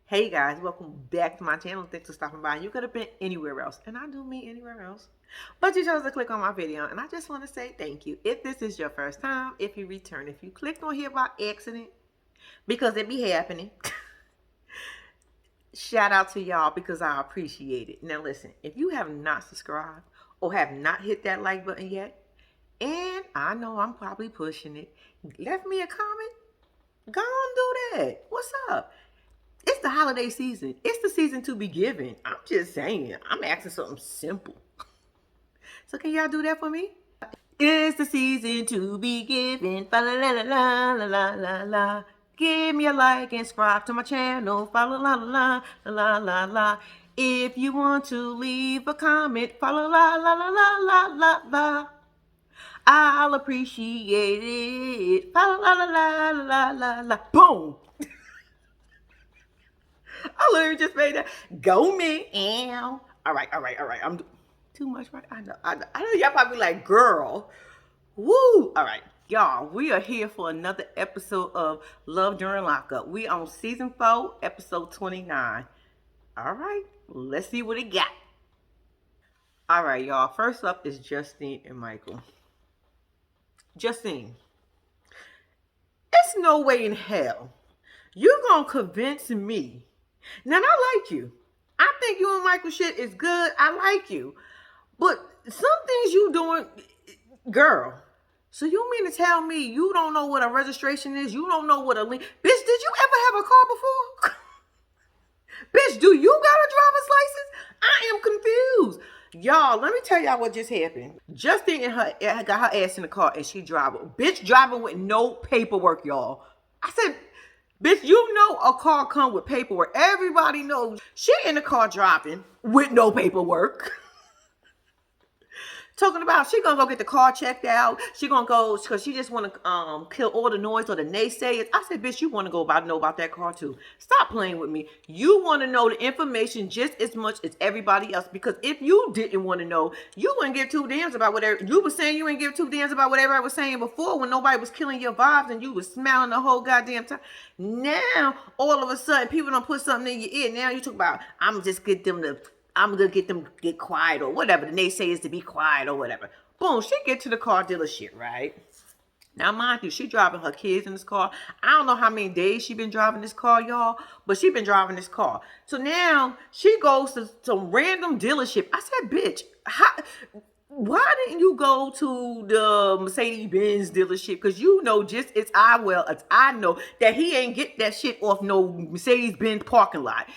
Hey guys, welcome back to my channel. Thanks for stopping by. You could have been anywhere else, and I do mean anywhere else, but you chose to click on my video, and I just want to say thank you. If this is your first time, if you return, if you clicked on here by accident, because it be happening, shout out to y'all because I appreciate it. Now listen, if you have not subscribed or have not hit that like button yet, and I know I'm probably pushing it, left me a comment, go on do that. What's up? It's the holiday season. It's the season to be giving. I'm just saying. I'm asking something simple. So can y'all do that for me? It's the season to be giving. Fa la la la la la la la. Give me a like and subscribe to my channel. Fa la la la la la la. If you want to leave a comment, fa la la la la la la la. I'll appreciate it. Fa la la la la la la. Boom. I literally just made that. Go me. Ow. All right. I'm too much, right? I know y'all probably like, girl. Woo. All right. Y'all, we are here for another episode of Love During Lockup. We on season 4, episode 29. All right. Let's see what it got. All right, y'all. First up is Justine and Michael. Justine, it's no way in hell you're going to convince me. Now, I like you. I think you and Michael shit is good. I like you. But some things you doing, girl. So you mean to tell me you don't know what a registration is? You don't know what a link. Bitch, did you ever have a car before? Bitch, do you got a driver's license? I am confused. Y'all, let me tell y'all what just happened. Justine and her got her ass in the car and she driving. Bitch driving with no paperwork, y'all. I said, bitch, you know a car come with paperwork. Everybody knows. She in the car driving with no paperwork. Talking about she gonna go get the car checked out. She gonna go because she just want to kill all the noise or the naysayers. I said, bitch, you want to know about that car too. Stop playing with me. You want to know the information just as much as everybody else. Because if you didn't want to know, you wouldn't give two damns about whatever you were saying. You wouldn't give two damns about whatever I was saying before when nobody was killing your vibes and you was smiling the whole goddamn time. Now all of a sudden people don't put something in your ear. Now you talk about I'm gonna get them to get quiet or whatever. The naysayers to be quiet or whatever. Boom, she get to the car dealership, right? Now, mind you, she driving her kids in this car. I don't know how many days she been driving this car, y'all, but she been driving this car. So now she goes to some random dealership. I said, bitch, why didn't you go to the Mercedes-Benz dealership? Because you know just as I know that he ain't get that shit off no Mercedes-Benz parking lot.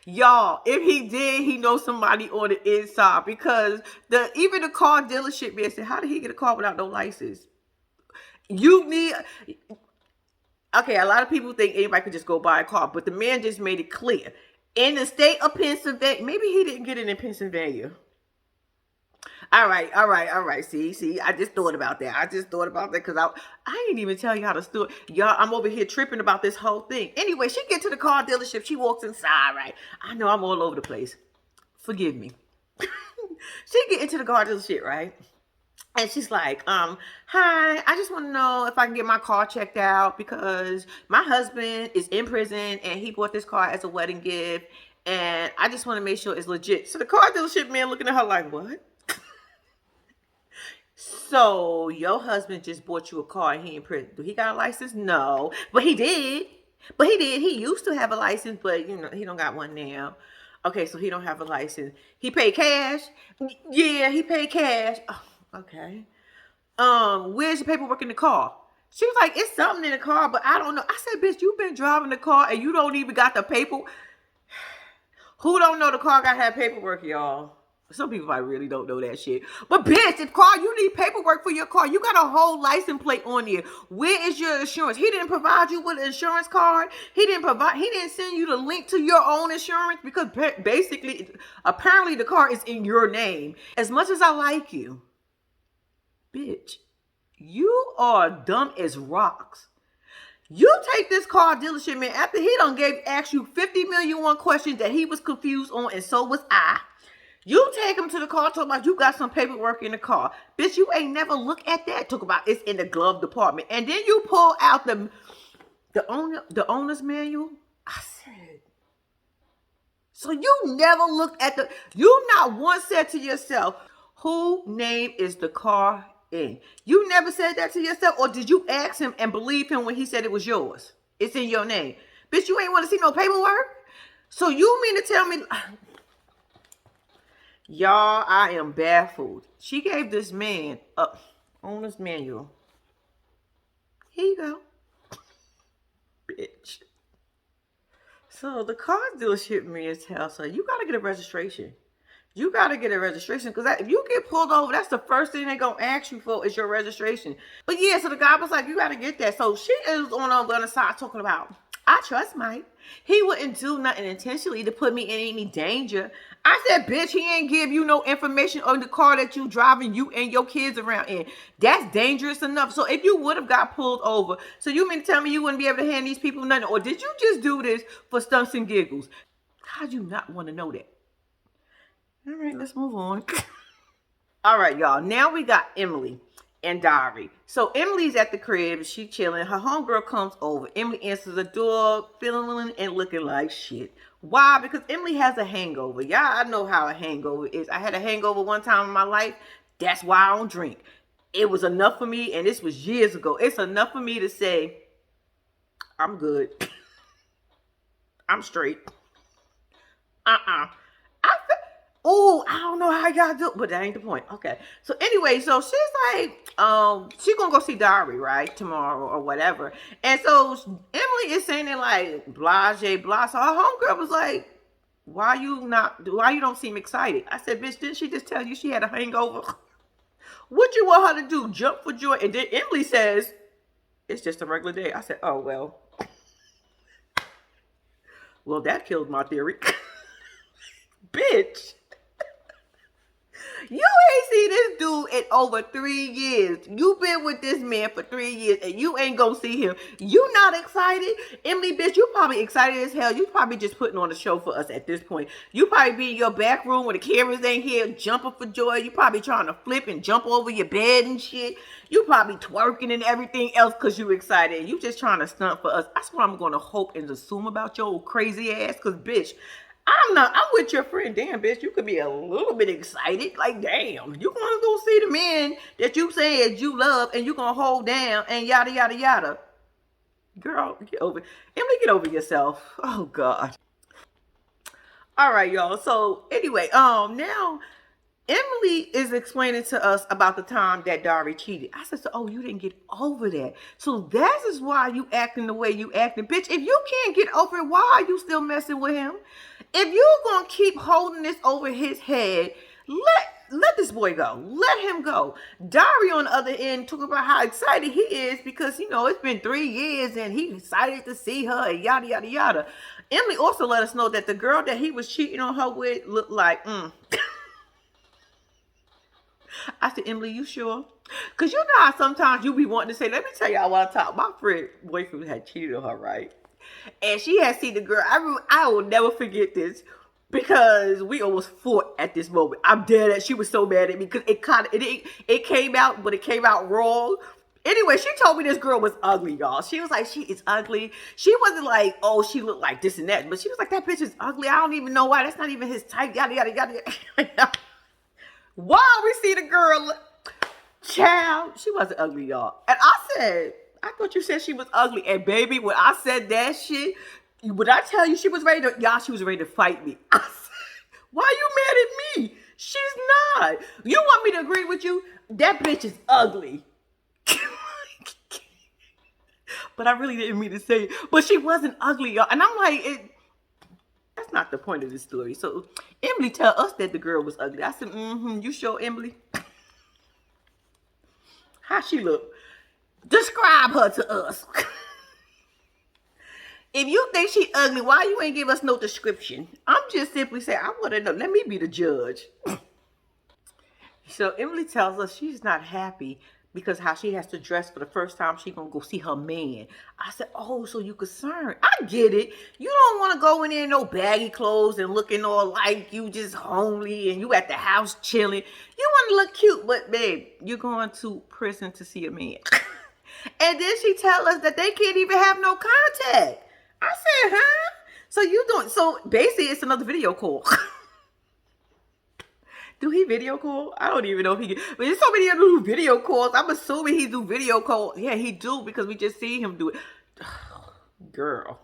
Y'all, if he did, he knows somebody on the inside because even the car dealership man said, how did he get a car without no license? You need okay, a lot of people think anybody could just go buy a car, but the man just made it clear. In the state of Pennsylvania, maybe he didn't get it in Pennsylvania. All right. See, I just thought about that. Because I didn't even tell you how to story. Y'all, I'm over here tripping about this whole thing. Anyway, she get to the car dealership. She walks inside, right? I know I'm all over the place. Forgive me. She get into the car dealership, right? And she's like, hi, I just want to know if I can get my car checked out because my husband is in prison and he bought this car as a wedding gift. And I just want to make sure it's legit. So the car dealership man looking at her like, what? So your husband just bought you a car and he in prison. Do he got a license? No. But he did. He used to have a license, but you know, he don't got one now. Okay, so he don't have a license. He paid cash? Yeah, he paid cash. Oh, okay. Where's your paperwork in the car? She was like, it's something in the car, but I don't know. I said, bitch, you've been driving the car and you don't even got the paper. Who don't know the car got to have paperwork, y'all? Some people probably really don't know that shit. But bitch, if car, you need paperwork for your car. You got a whole license plate on here. Where is your insurance? He didn't provide you with an insurance card. He didn't send you the link to your own insurance because basically, apparently the car is in your name. As much as I like you, bitch, you are dumb as rocks. You take this car dealership, man, after he done asked you 50 million questions that he was confused on, and so was I. You take him to the car, talk about you got some paperwork in the car. Bitch, you ain't never look at that. Talk about it's in the glove department. And then you pull out the owner's manual. I said, so you never looked at you not once said to yourself, who name is the car in? You never said that to yourself, or did you ask him and believe him when he said it was yours? It's in your name. Bitch, you ain't want to see no paperwork? So you mean to tell me, y'all, I am baffled. She gave this man a owner's manual. Here you go. Bitch. So the car dealership man tells her, you got to get a registration. You got to get a registration because if you get pulled over, that's the first thing they're going to ask you for is your registration. But yeah, so the guy was like, you got to get that. So she is on the other side talking about, I trust Mike. He wouldn't do nothing intentionally to put me in any danger. I said, bitch, he ain't give you no information on the car that you driving you and your kids around in. That's dangerous enough. So if you would have got pulled over, so you mean to tell me you wouldn't be able to hand these people nothing? Or did you just do this for stunts and giggles? How'd you not want to know that? All right, let's move on. All right, y'all. Now we got Emily and Diary. So Emily's at the crib. She chilling. Her homegirl comes over. Emily answers the door, feeling and looking like shit. Why? Because Emily has a hangover. Y'all, I know how a hangover is. I had a hangover one time in my life. That's why I don't drink. It was enough for me, and this was years ago. It's enough for me to say, I'm good. I'm straight. Oh, I don't know how y'all do, but that ain't the point. Okay. So anyway, so she's like, she gonna go see Diary, right, tomorrow or whatever. And so Emily is saying it like blase, blah. So her homegirl was like, why you don't seem excited? I said, bitch, didn't she just tell you she had a hangover? What you want her to do? Jump for joy? And then Emily says, it's just a regular day. I said, oh, well. Well, that killed my theory. Bitch. You ain't seen this dude in over 3 years. You've been with this man for 3 years and you ain't gonna see him. You not excited? Emily, bitch, you probably excited as hell. You probably just putting on a show for us at this point. You probably be in your back room when the cameras ain't here, jumping for joy. You probably trying to flip and jump over your bed and shit. You probably twerking and everything else because you excited. And you just trying to stunt for us. That's what I'm gonna hope and assume about your old crazy ass. Because, bitch, I'm with your friend. Damn, bitch, you could be a little bit excited. Like, damn, you want to go see the man that you said you love and you going to hold down and yada, yada, yada. Girl, Emily, get over yourself. Oh, God. All right, y'all. So, anyway, now Emily is explaining to us about the time that Diary cheated. I said, so, oh, you didn't get over that. So that is why you acting the way you acting. Bitch, if you can't get over it, why are you still messing with him? If you're going to keep holding this over his head, let this boy go. Let him go. Diary on the other end talking about how excited he is because, it's been 3 years and he's excited to see her and yada, yada, yada. Emily also let us know that the girl that he was cheating on her with looked like, I said, Emily, you sure? Because you know how sometimes you be wanting to say, let me tell y'all what I talk. My boyfriend had cheated on her, right? And she had seen the girl. I will never forget this because we almost fought at this moment. I'm dead at. She was so mad at me because it came out, but it came out wrong. Anyway, she told me this girl was ugly, y'all. She was like, she is ugly. She wasn't like, oh, she looked like this and that. But she was like, that bitch is ugly. I don't even know why. That's not even his type. Yada, yada, yada. While we see the girl, child, she wasn't ugly, y'all. And I said, I thought you said she was ugly. And baby, when I said that shit, would I tell you she was ready to fight me? I said, why you mad at me? She's not. You want me to agree with you? That bitch is ugly. But I really didn't mean to say it. But she wasn't ugly, y'all. And I'm like, that's not the point of the story. So Emily tell us that the girl was ugly. I said, you sure, Emily? How she look? Describe her to us. If you think she ugly, why you ain't give us no description? I'm just simply saying, I want to know. Let me be the judge. So Emily tells us she's not happy because how she has to dress for the first time she gonna go see her man. I said, oh, so you concerned. I get it. You don't want to go in there in no baggy clothes and looking all like you just homely and you at the house chilling. You want to look cute, but babe, you're going to prison to see a man. And then she tell us that they can't even have no contact. I said, huh? So basically it's another video call. Do he video call? I don't even know if he can. But there's so many other new video calls. I'm assuming he do video call. Yeah, he do because we just see him do it. Girl.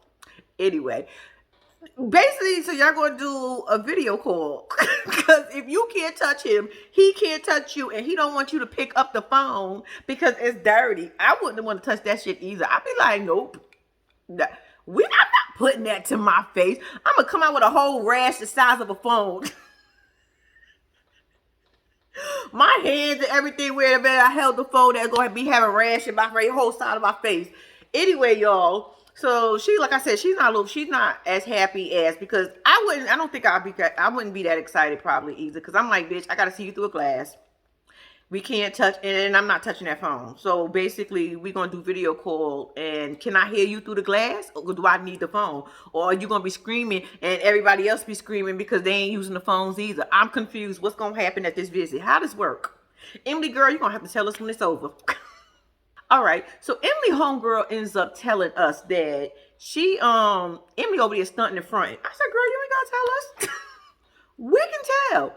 Anyway. Basically, so y'all gonna do a video call. Because if you can't touch him, he can't touch you. And he don't want you to pick up the phone because it's dirty. I wouldn't want to touch that shit either. I'd be like, nope. I'm not putting that to my face. I'm gonna come out with a whole rash the size of a phone. My hands and everything where I held the phone, that's going to be having rash in my whole side of my face. Anyway, y'all. So she, like I said, she's not as happy as, because I wouldn't be that excited probably either. Because I'm like, bitch, I got to see you through a glass. We can't touch, and I'm not touching that phone. So basically, we're going to do video call, and can I hear you through the glass, or do I need the phone? Or are you going to be screaming, and everybody else be screaming because they ain't using the phones either? I'm confused. What's going to happen at this visit? How does this work? Emily, girl, you're going to have to tell us when it's over. All right, so Emily homegirl ends up telling us that Emily over there stunting in front. I said, girl, you ain't got to tell us. We can tell.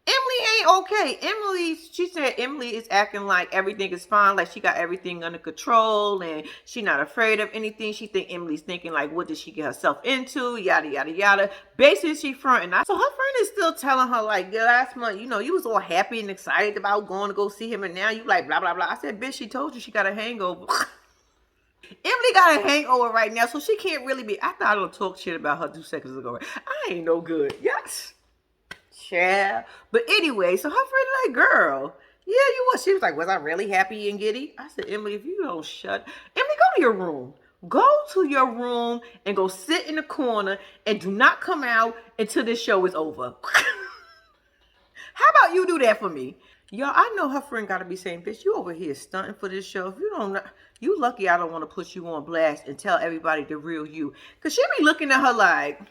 Emily ain't okay. She said Emily is acting like everything is fine, like she got everything under control and she not afraid of anything. She think Emily's thinking like, what did she get herself into? Yada, yada, yada. Basically, she fronting. So her friend is still telling her like, yeah, last month, you was all happy and excited about going to go see him and now you like blah, blah, blah. I said, bitch, she told you she got a hangover. Emily got a hangover right now, so she can't really be. I thought I would talk shit about her 2 seconds ago. I ain't no good. Yes. Yeah. But anyway, so her friend like, girl, yeah, you was. She was like, was I really happy and giddy? I said, Emily, if you don't shut. Emily, go to your room. Go to your room and go sit in the corner and do not come out until this show is over. How about you do that for me? Y'all, I know her friend got to be saying, bitch, you over here stunting for this show. If you don't know, you lucky I don't want to put you on blast and tell everybody the real you. Because she be looking at her like,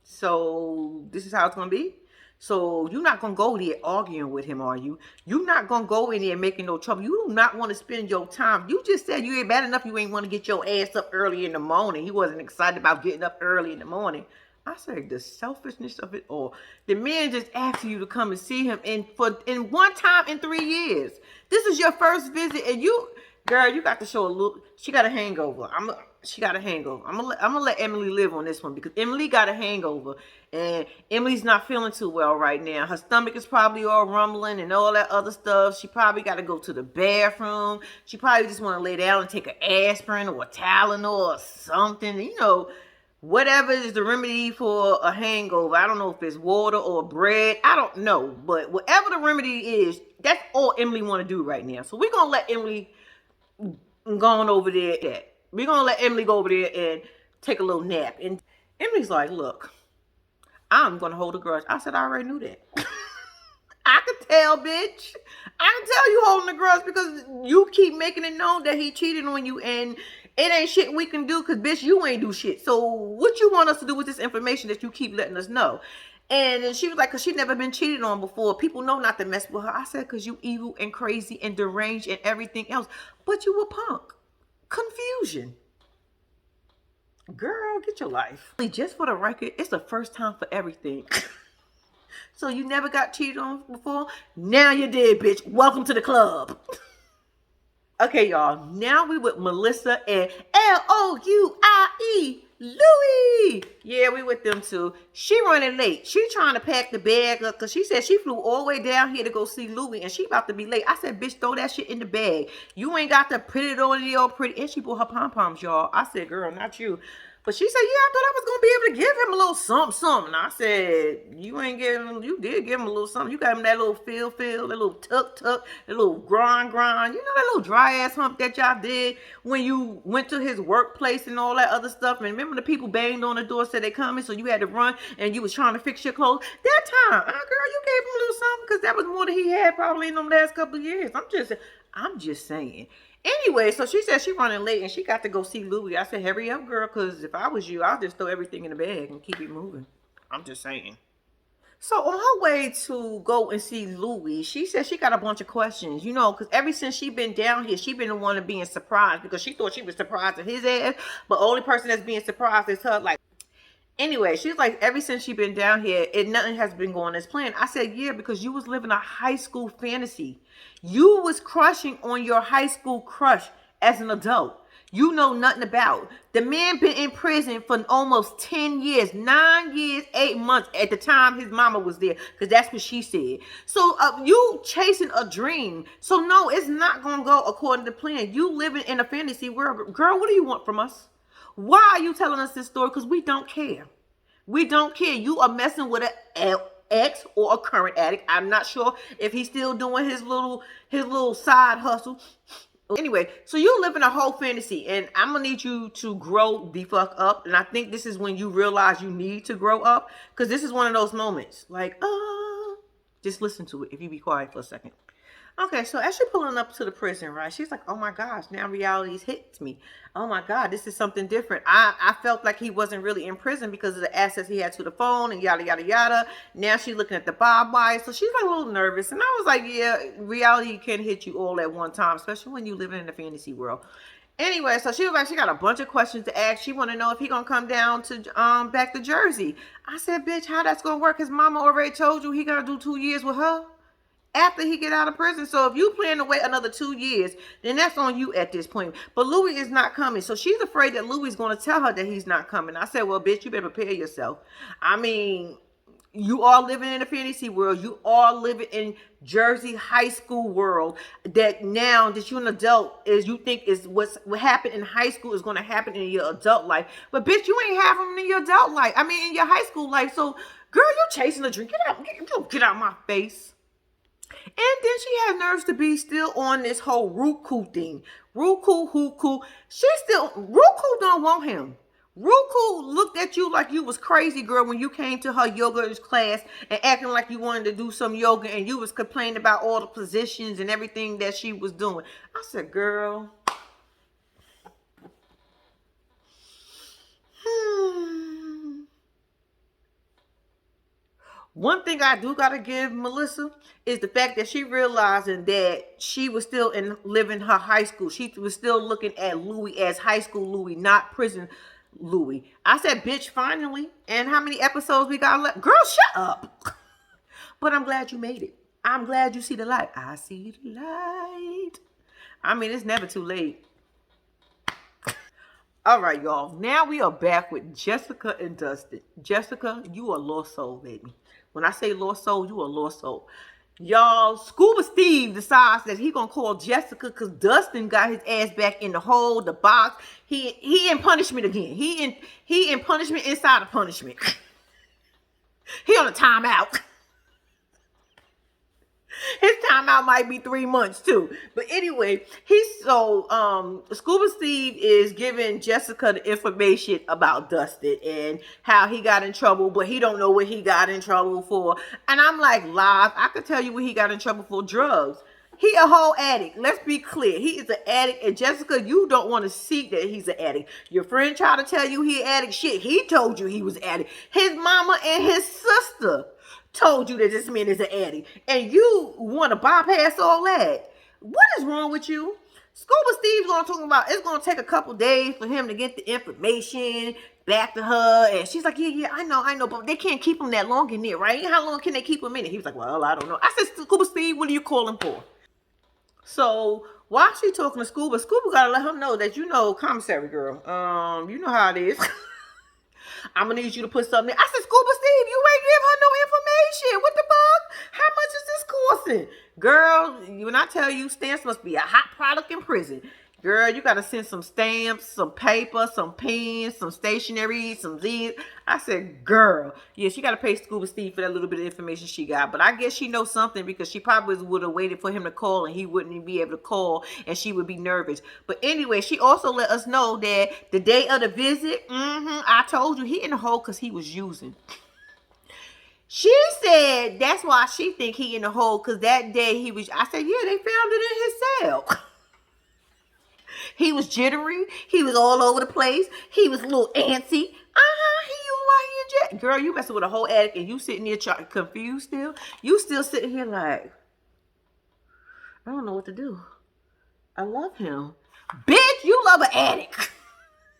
so this is how it's going to be? So you're not going to go there arguing with him, are you? You're not going to go in there making no trouble. You do not want to spend your time. You just said you ain't bad enough. You ain't want to get your ass up early in the morning. He wasn't excited about getting up early in the morning. I said the selfishness of it all. The man just asking you to come and see him in one time in 3 years. This is your first visit and girl, you got to show a little. She got a hangover. She got a hangover. I'm gonna let Emily live on this one because Emily got a hangover and Emily's not feeling too well right now. Her stomach is probably all rumbling and all that other stuff. She probably got to go to the bathroom. She probably just want to lay down and take an aspirin or a Tylenol or something. Whatever is the remedy for a hangover. I don't know if it's water or bread. I don't know. But whatever the remedy is, that's all Emily want to do right now. So we're going to let Emily go on over there. We're going to let Emily go over there and take a little nap. And Emily's like, look, I'm going to hold a grudge. I said, I already knew that. I can tell, bitch. I can tell you holding a grudge because you keep making it known that he cheated on you and it ain't shit we can do because, bitch, you ain't do shit. So what you want us to do with this information that you keep letting us know? And then she was like, because she never been cheated on before. People know not to mess with her. I said, because you evil and crazy and deranged and everything else. But you a punk. Confusion. Girl, get your life. Just for the record, it's the first time for everything. So you never got cheated on before? Now you did, bitch. Welcome to the club. Okay, y'all. Now we with Melissa and Louie. Louie. Yeah, we with them too. She running late. She trying to pack the bag up because she said she flew all the way down here to go see Louie and she about to be late. I said, bitch, throw that shit in the bag. You ain't got to put it on the all pretty. And she bought her pom-poms, y'all. I said, girl, not you. But she said, yeah, I thought I was gonna be able to give him a little something, something. I said, you ain't giving him, you did give him a little something. You got him that little feel, that little tuck, that little grind. You know that little dry ass hump that y'all did when you went to his workplace and all that other stuff. And remember the people banged on the door, said they coming, so you had to run and you was trying to fix your clothes. That time, girl, you gave him a little something because that was more than he had probably in them last couple of years. I'm just saying. Anyway, so she said she running late and she got to go see Louie. I said, hurry up, girl, because if I was you, I'll just throw everything in the bag and keep it moving. I'm just saying. So on her way to go and see Louie, she said she got a bunch of questions, you know, because ever since she been down here, she been the one of being surprised because she thought she was surprised at his ass, but only person that's being surprised is her. Like, anyway, she's like, ever since she been down here, nothing has been going as planned. I said, yeah, because you was living a high school fantasy. You was crushing on your high school crush as an adult. You know nothing about. The man been in prison for almost 10 years, 9 years, 8 months at the time his mama was there, because that's what she said. So you chasing a dream. So no, it's not going to go according to plan. You living in a fantasy world. Girl, what do you want from us? Why are you telling us this story? Because we don't care. We don't care. You are messing with an ex or a current addict. I'm not sure if he's still doing his little side hustle. Anyway, so you live in a whole fantasy, and I'm gonna need you to grow the fuck up. And I think this is when you realize you need to grow up, because this is one of those moments. Like, just listen to it if you be quiet for a second. Okay, so as she's pulling up to the prison, right, she's like, oh my gosh, now reality's hits me. Oh my God, this is something different. I felt like he wasn't really in prison because of the access he had to the phone and yada, yada, yada. Now she's looking at the barbed wire. So she's like a little nervous. And I was like, yeah, reality can hit you all at one time, especially when you living in a fantasy world. Anyway, so she was like, she got a bunch of questions to ask. She want to know if he gonna come down to back to Jersey. I said, bitch, how that's gonna work? His mama already told you he gonna do 2 years with her after he get out of prison. So if you plan to wait another 2 years, then that's on you at this point. But Louis is not coming. So she's afraid that Louis is going to tell her that he's not coming. I said, well, bitch, you better prepare yourself. I mean, you are living in a fantasy world. You are living in Jersey high school world that now that you're an adult is you think is what happened in high school is going to happen in your adult life. But bitch, you ain't having them in your adult life. I mean, in your high school life. So girl, you're chasing a dream. Get out my face. And then she has nerves to be still on this whole Roku thing. Roku. Roku don't want him. Roku looked at you like you was crazy, girl, when you came to her yoga class and acting like you wanted to do some yoga and you was complaining about all the positions and everything that she was doing. I said, girl. One thing I do gotta give Melissa is the fact that she realizing that she was still living her high school. She was still looking at Louis as high school Louis, not prison Louis. I said, bitch, finally. And how many episodes we got left? Girl, shut up. But I'm glad you made it. I'm glad you see the light. I see the light. I mean, it's never too late. All right, y'all. Now we are back with Jessica and Dustin. Jessica, you a lost soul, baby. When I say lost soul, you a lost soul. Y'all, Scuba Steve decides that he gonna call Jessica because Dustin got his ass back in the hole, the box. He in punishment again. He in punishment inside of punishment. He on a timeout. His timeout might be 3 months too. But anyway, Scuba Steve is giving Jessica the information about Dustin and how he got in trouble, but he don't know what he got in trouble for. And I'm like, live, I could tell you what he got in trouble for: drugs. He a whole addict. Let's be clear. He is an addict. And Jessica, you don't want to see that he's an addict. Your friend tried to tell you he addict. Shit, he told you he was addict. His mama and his sister told you that this man is an addict, and you want to bypass all that. What is wrong with you? Scuba Steve's gonna talk about it's gonna take a couple days for him to get the information back to her, and she's like, yeah, I know, but they can't keep him that long in there, right? How long can they keep him in it? He was like, well, I don't know. I said, Scuba Steve, what are you calling for? So while she talking to Scuba gotta let him know that commissary girl, you know how it is. I'm gonna need you to put something in. I said, Scuba Steve, you ain't give her no information. What the fuck? How much is this costing? Girl, when I tell you, Stance must be a hot product in prison. Girl, you gotta send some stamps, some paper, some pens, some stationery, some these. I said, girl, yeah, she gotta pay Scuba Steve for that little bit of information she got. But I guess she knows something because she probably would have waited for him to call and he wouldn't even be able to call and she would be nervous. But anyway, she also let us know that the day of the visit, I told you he in the hole because he was using. She said that's why she think he in the hole because that day he was. I said, yeah, they found it in his cell. He was jittery. He was all over the place. He was a little antsy. He was why he in jail. Girl, you messing with a whole addict and you sitting there confused still. You still sitting here like, I don't know what to do. I love him. Bitch, you love an addict.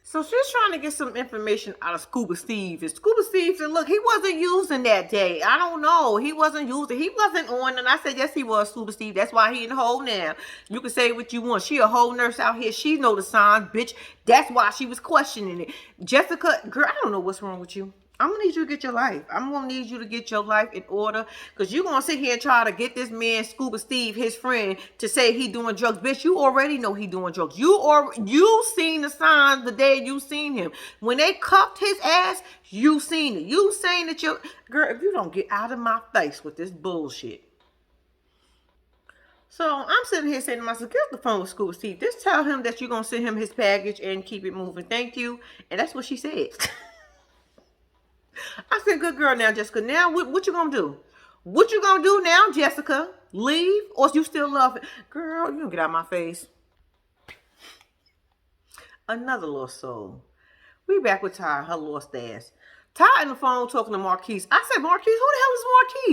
So she's trying to get some information out of Scuba Steve. And Scuba Steve said, look, he wasn't using that day. I don't know. He wasn't using. He wasn't on. And I said, yes, he was, Scuba Steve. That's why he in the hole now. You can say what you want. She a whole nurse out here. She know the signs, bitch. That's why she was questioning it. Jessica, girl, I don't know what's wrong with you. I'm going to need you to get your life. I'm going to need you to get your life in order. Because you're going to sit here and try to get this man, Scuba Steve, his friend, to say he doing drugs. Bitch, you already know he doing drugs. You seen the signs the day you seen him. When they cuffed his ass, you seen it. You saying that you... Girl, if you don't get out of my face with this bullshit. So I'm sitting here saying to myself, get off the phone with Scuba Steve. Just tell him that you're going to send him his package and keep it moving. Thank you. And that's what she said. I said, good girl now, Jessica. Now, what you gonna do? What you gonna do now, Jessica? Leave? Or you still love it? Girl, you don't get out of my face. Another lost soul. We back with Ty, her lost ass. Ty on the phone talking to Marquise. I said, Marquise, who the hell is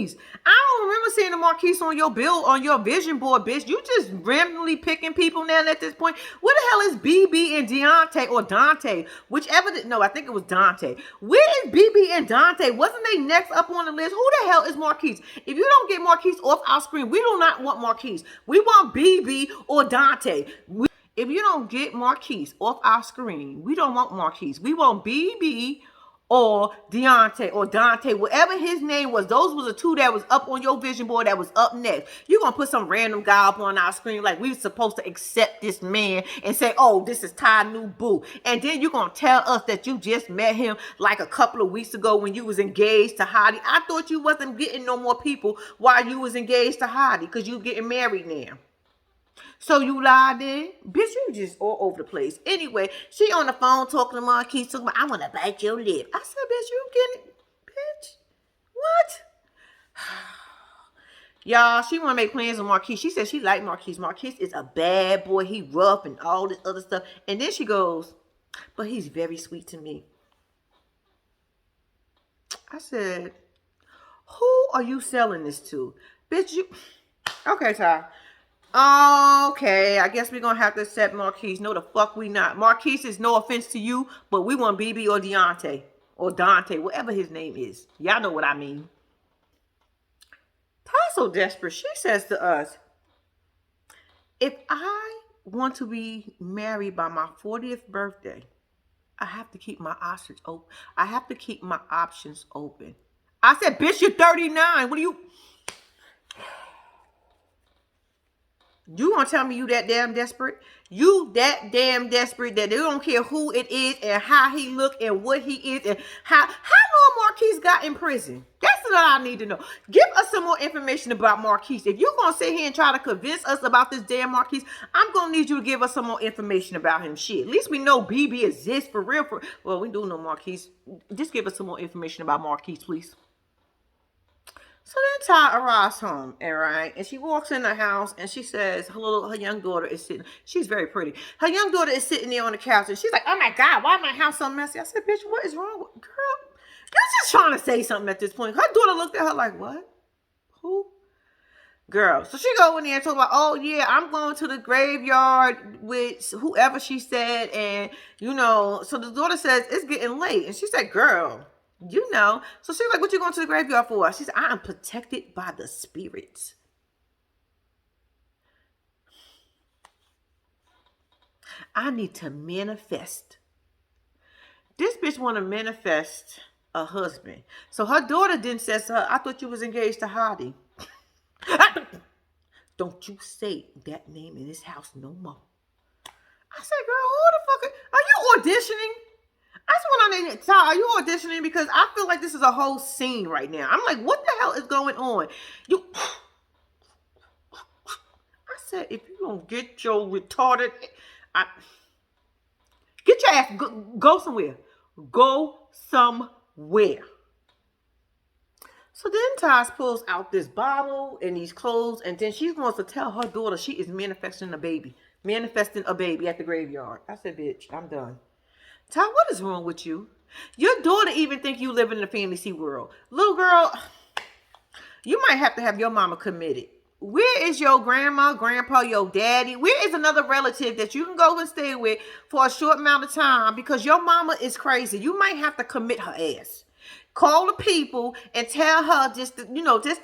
Marquise? I don't remember seeing the Marquise on your bill, on your vision board, bitch. You just randomly picking people now at this point. Where the hell is BB and Deontay or Dante? Whichever, no, I think it was Dante. Where is BB and Dante? Wasn't they next up on the list? Who the hell is Marquise? If you don't get Marquise off our screen, we do not want Marquise. We want BB or Dante. If you don't get Marquise off our screen, we don't want Marquise. We want BB or Deontay or Dante, whatever his name was. Those was the two that was up on your vision board that was up next. You're going to put some random guy up on our screen like we were supposed to accept this man and say, oh, this is Ty New Boo. And then you're going to tell us that you just met him like a couple of weeks ago when you was engaged to Heidi. I thought you wasn't getting no more people while you was engaged to Heidi because you getting married now. So you lied in? Bitch, you just all over the place. Anyway, she on the phone talking to Marquise, talking about, I want to bite your lip. I said, bitch, you getting it? Bitch, what? Y'all, she want to make plans with Marquise. She said she liked Marquise. Marquise is a bad boy. He rough and all this other stuff. And then she goes, but he's very sweet to me. I said, who are you selling this to? Bitch, you... Okay, Ty. Okay, I guess we're going to have to accept Marquise. No, the fuck we not. Marquise is no offense to you, but we want BB or Deontay or Dante, whatever his name is. Y'all know what I mean. Ty's so desperate. She says to us, if I want to be married by my 40th birthday, I have to keep my options open. I have to keep my options open. I said, bitch, you're 39. What are you... You gonna tell me you that damn desperate? You that damn desperate that they don't care who it is and how he look and what he is and how long Marquise got in prison? That's what I need to know. Give us some more information about Marquise. If you're gonna sit here and try to convince us about this damn Marquise, I'm gonna need you to give us some more information about him. Shit, at least we know BB exists for real. Well, we do know Marquise. Just give us some more information about Marquise, please. So then Ty arrives home, and she walks in the house and she says her young daughter is sitting. She's very pretty. Her young daughter is sitting there on the couch and she's like, oh my God, why is my house so messy? I said, bitch, what is wrong with girl? You're just trying to say something at this point. Her daughter looked at her like, what? Who? Girl. So she go in there and talk about, oh yeah, I'm going to the graveyard with whoever she said. And so the daughter says, it's getting late. And she said, girl, so she's like, what you going to the graveyard for? She said, I am protected by the spirits. I need to manifest. This bitch want to manifest a husband. So her daughter then says to her, I thought you was engaged to Hardy. Don't you say that name in this house no more. I said, girl, who the fuck are you auditioning? I just went on there, Ty, are you auditioning? Because I feel like this is a whole scene right now. I'm like, what the hell is going on? I said, if you don't get your retarded, I, get your ass, go somewhere. Go somewhere. So then Taj pulls out this bottle and these clothes, and then she wants to tell her daughter she is manifesting a baby. Manifesting a baby at the graveyard. I said, bitch, I'm done. Ty, what is wrong with you? Your daughter even think you live in a fantasy world. Little girl, you might have to have your mama committed. Where is your grandma, grandpa, your daddy? Where is another relative that you can go and stay with for a short amount of time? Because your mama is crazy. You might have to commit her ass. Call the people and tell her just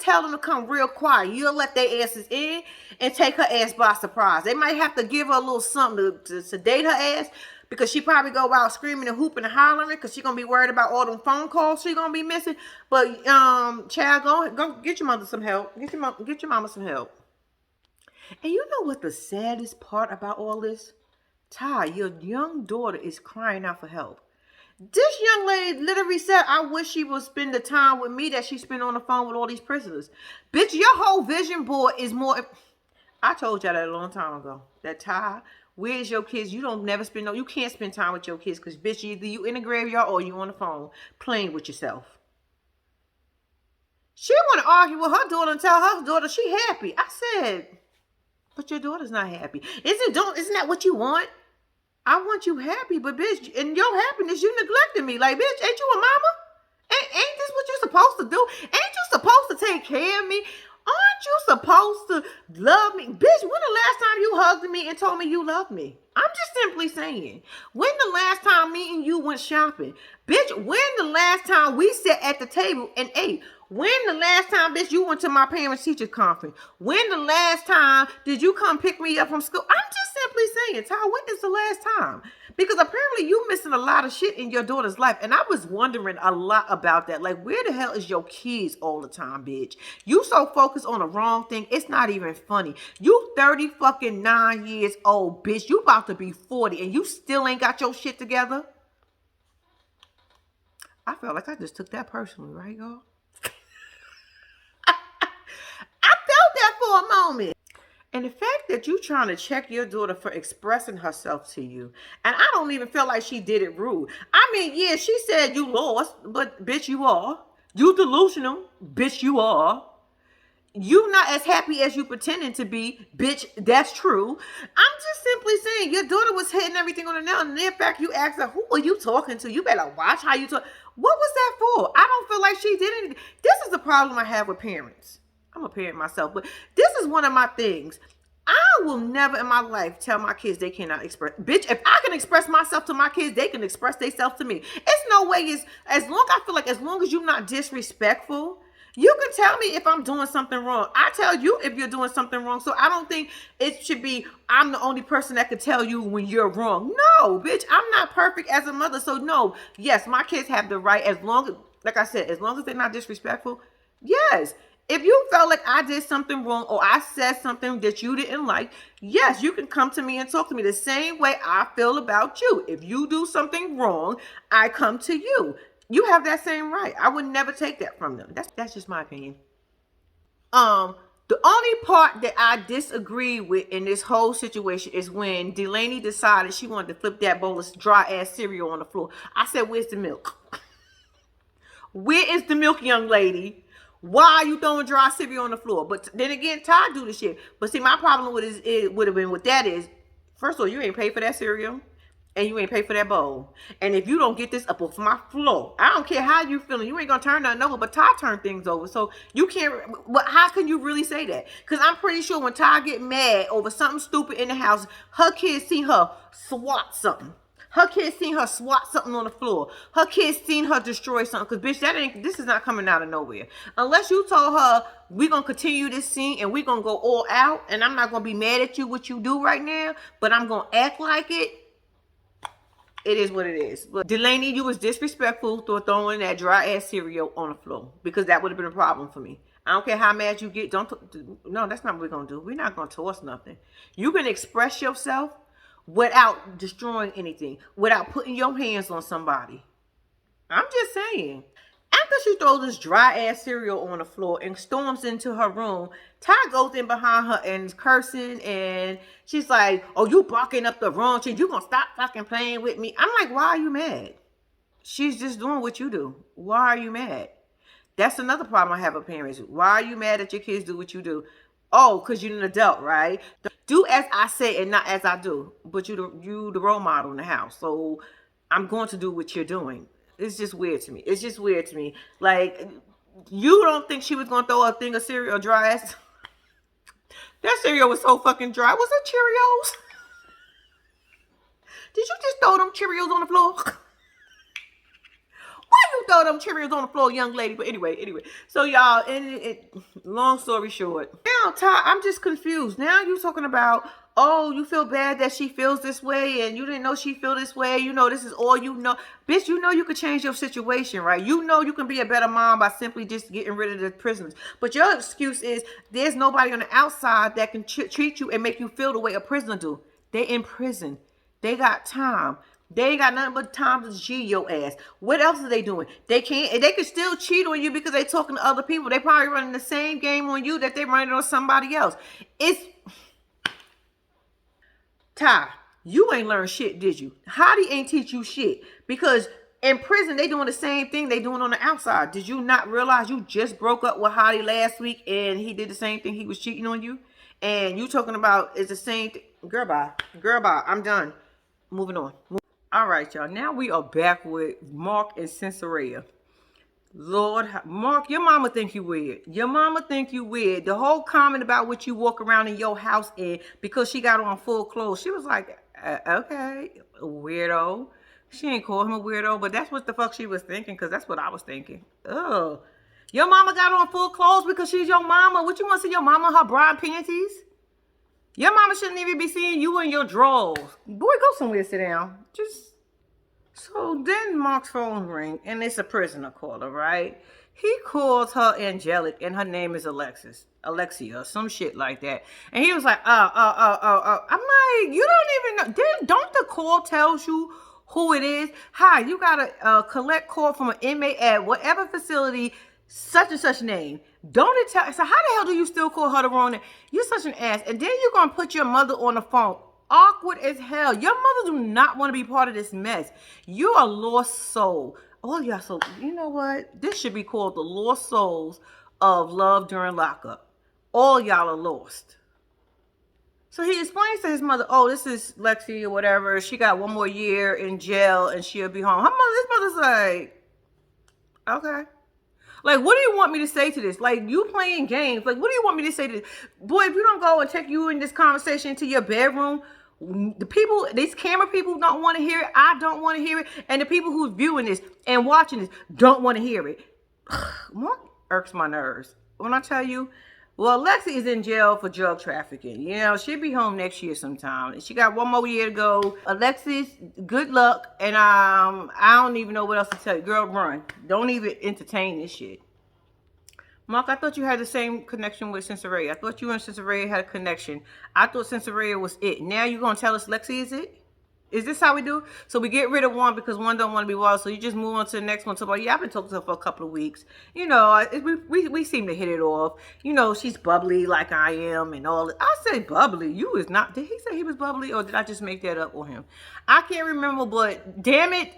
tell them to come real quiet. You'll let their asses in and take her ass by surprise. They might have to give her a little something to sedate her ass, because she probably go out screaming and hooping and hollering because she gonna be worried about all them phone calls she gonna be missing. But child, go get your mother some help. Get your mama some help. And you know what the saddest part about all this? Ty, your young daughter is crying out for help. This young lady literally said, I wish she would spend the time with me that she spent on the phone with all these prisoners. Bitch, your whole vision board is more... I told y'all that a long time ago. That Ty, where's your kids? You can't spend time with your kids because, bitch, either you in the graveyard or you on the phone playing with yourself. She want to argue with her daughter and tell her daughter she happy. I said, but your daughter's not happy. Isn't that what you want? I want you happy, but bitch, in your happiness, you neglected me. Like, bitch, ain't you a mama? Ain't this what you're supposed to do? Ain't you supposed to take care of me? Aren't you supposed to love me? Bitch, when the last time you hugged me and told me you loved me? I'm just simply saying. When the last time me and you went shopping? Bitch, when the last time we sat at the table and ate? When the last time, bitch, you went to my parents' teacher conference? When the last time did you come pick me up from school? I'm just simply saying, Ty, when is the last time? Because apparently you missing a lot of shit in your daughter's life. And I was wondering a lot about that. Like, where the hell is your kids all the time, bitch? You so focused on the wrong thing, it's not even funny. You 9 years old, bitch. You about to be 40 and you still ain't got your shit together? I felt like I just took that personally, right, y'all? I felt that for a moment. And the fact that you trying to check your daughter for expressing herself to you, and I don't even feel like she did it rude. I mean, yeah, she said you lost, but bitch, you are. You delusional, bitch, you are. You not as happy as you pretending to be, bitch, that's true. I'm just simply saying your daughter was hitting everything on the nail. And in fact, you asked her, who are you talking to? You better watch how you talk. What was that for? I don't feel like she did anything. This is the problem I have with parents. I'm a parent myself, but this is one of my things. I will never in my life tell my kids they cannot express. Bitch, if I can express myself to my kids, they can express themselves to me. It's no way as long as you're not disrespectful, you can tell me if I'm doing something wrong. I tell you if you're doing something wrong. So I don't think it should be I'm the only person that could tell you when you're wrong. No, bitch, I'm not perfect as a mother. So no, yes, my kids have the right, as long as, like I said, as long as they're not disrespectful. Yes. If you felt like I did something wrong or I said something that you didn't like, yes, you can come to me and talk to me the same way I feel about you. If you do something wrong, I come to you. You have that same right. I would never take that from them. That's just my opinion. The only part that I disagree with in this whole situation is when Delaney decided she wanted to flip that bowl of dry ass cereal on the floor. I said, where's the milk? Where is the milk, young lady? Why are you throwing dry cereal on the floor? But then again, Ty do the shit. But see, my problem with it would have been with that is, first of all, you ain't paid for that cereal. And you ain't paid for that bowl. And if you don't get this up off my floor, I don't care how you feeling. You ain't going to turn nothing over. But Ty turned things over. So you can't. But how can you really say that? Because I'm pretty sure when Ty get mad over something stupid in the house, her kids see her swat something. Her kids seen her swat something on the floor. Her kids seen her destroy something. Because, bitch, this is not coming out of nowhere. Unless you told her, we're going to continue this scene and we're going to go all out. And I'm not going to be mad at you what you do right now. But I'm going to act like it. It is what it is. But Delaney, you was disrespectful for throwing that dry ass cereal on the floor. Because that would have been a problem for me. I don't care how mad you get. No, that's not what we're going to do. We're not going to toss nothing. You can express yourself without destroying anything, without putting your hands on somebody. I'm just saying. After she throws this dry ass cereal on the floor and storms into her room, Ty goes in behind her and is cursing, and she's like, "Oh, you barking up the wrong tree. You gonna stop fucking playing with me?" I'm like, "Why are you mad? She's just doing what you do. Why are you mad?" That's another problem I have with parents. Why are you mad that your kids do what you do? Oh, because you're an adult, right? Do as I say and not as I do. But you the role model in the house. So I'm going to do what you're doing. It's just weird to me. It's just weird to me. Like, you don't think she was going to throw a thing of cereal dry ass? That cereal was so fucking dry. Was it Cheerios? Did you just throw them Cheerios on the floor? Why you throw them Cheerios on the floor, young lady? But anyway. So y'all, long story short, now Ty, I'm just confused. Now you talking about, oh, you feel bad that she feels this way, and you didn't know she feel this way. You know, this is all you know, bitch. You know you could change your situation, right? You know you can be a better mom by simply just getting rid of the prisoners. But your excuse is there's nobody on the outside that can treat you and make you feel the way a prisoner do. They in prison. They got time. They ain't got nothing but time to G your ass. What else are they doing? They can't. They can still cheat on you because they talking to other people. They probably running the same game on you that they running on somebody else. It's Ty. You ain't learned shit, did you? Hottie ain't teach you shit because in prison they doing the same thing they doing on the outside. Did you not realize you just broke up with Hottie last week and he did the same thing? He was cheating on you, and you talking about it's the same thing. Girl, bye. Girl, bye. I'm done. Moving on. All right, y'all. Now we are back with Mark and Sensoria. Lord, Mark, your mama think you weird. Your mama think you weird. The whole comment about what you walk around in your house in because she got on full clothes. She was like, okay, weirdo. She ain't call him a weirdo, but that's what the fuck she was thinking because that's what I was thinking. Ugh. Your mama got on full clothes because she's your mama. What you want to see your mama in her bra and panties? Your mama shouldn't even be seeing you in your drawers. Boy, go somewhere, sit down. So then Mark's phone ring, and it's a prisoner caller, right? He calls her angelic, and her name is Alexia, some shit like that. And he was like, I'm like, you don't even know. Don't the call tells you who it is? Hi, you got a collect call from an inmate at whatever facility, such and such name. Don't it tell? So how the hell do you still call her the wrong name? You're such an ass. And then you're going to put your mother on the phone. Awkward as hell. Your mother do not want to be part of this mess. You're a lost soul. Oh, yeah. So, you know what? This should be called the Lost Souls of Love During Lockup. All y'all are lost. So he explains to his mother, oh, this is Lexi or whatever. She got one more year in jail and she'll be home. His mother's like, okay. Like, what do you want me to say to this? Like, you playing games. Like, what do you want me to say to this? Boy, if you don't go and take you in this conversation into your bedroom, the people, these camera people don't want to hear it. I don't want to hear it. And the people who's viewing this and watching this don't want to hear it. Mark irks my nerves. When I tell you, well, Lexi is in jail for drug trafficking. You know, she'll be home next year sometime. She got one more year to go. Alexis, good luck. And I don't even know what else to tell you. Girl, run. Don't even entertain this shit. Mark, I thought you had the same connection with Sensoria. I thought you and Sensoria had a connection. I thought Sensoria was it. Now you're going to tell us Lexi is it? Is this how we do? So we get rid of one because one don't want to be wild. So you just move on to the next one. So, well, yeah, I've been talking to her for a couple of weeks. You know, we seem to hit it off. You know, she's bubbly like I am and all. I say bubbly. You is not. Did he say he was bubbly or did I just make that up on him? I can't remember, but damn it.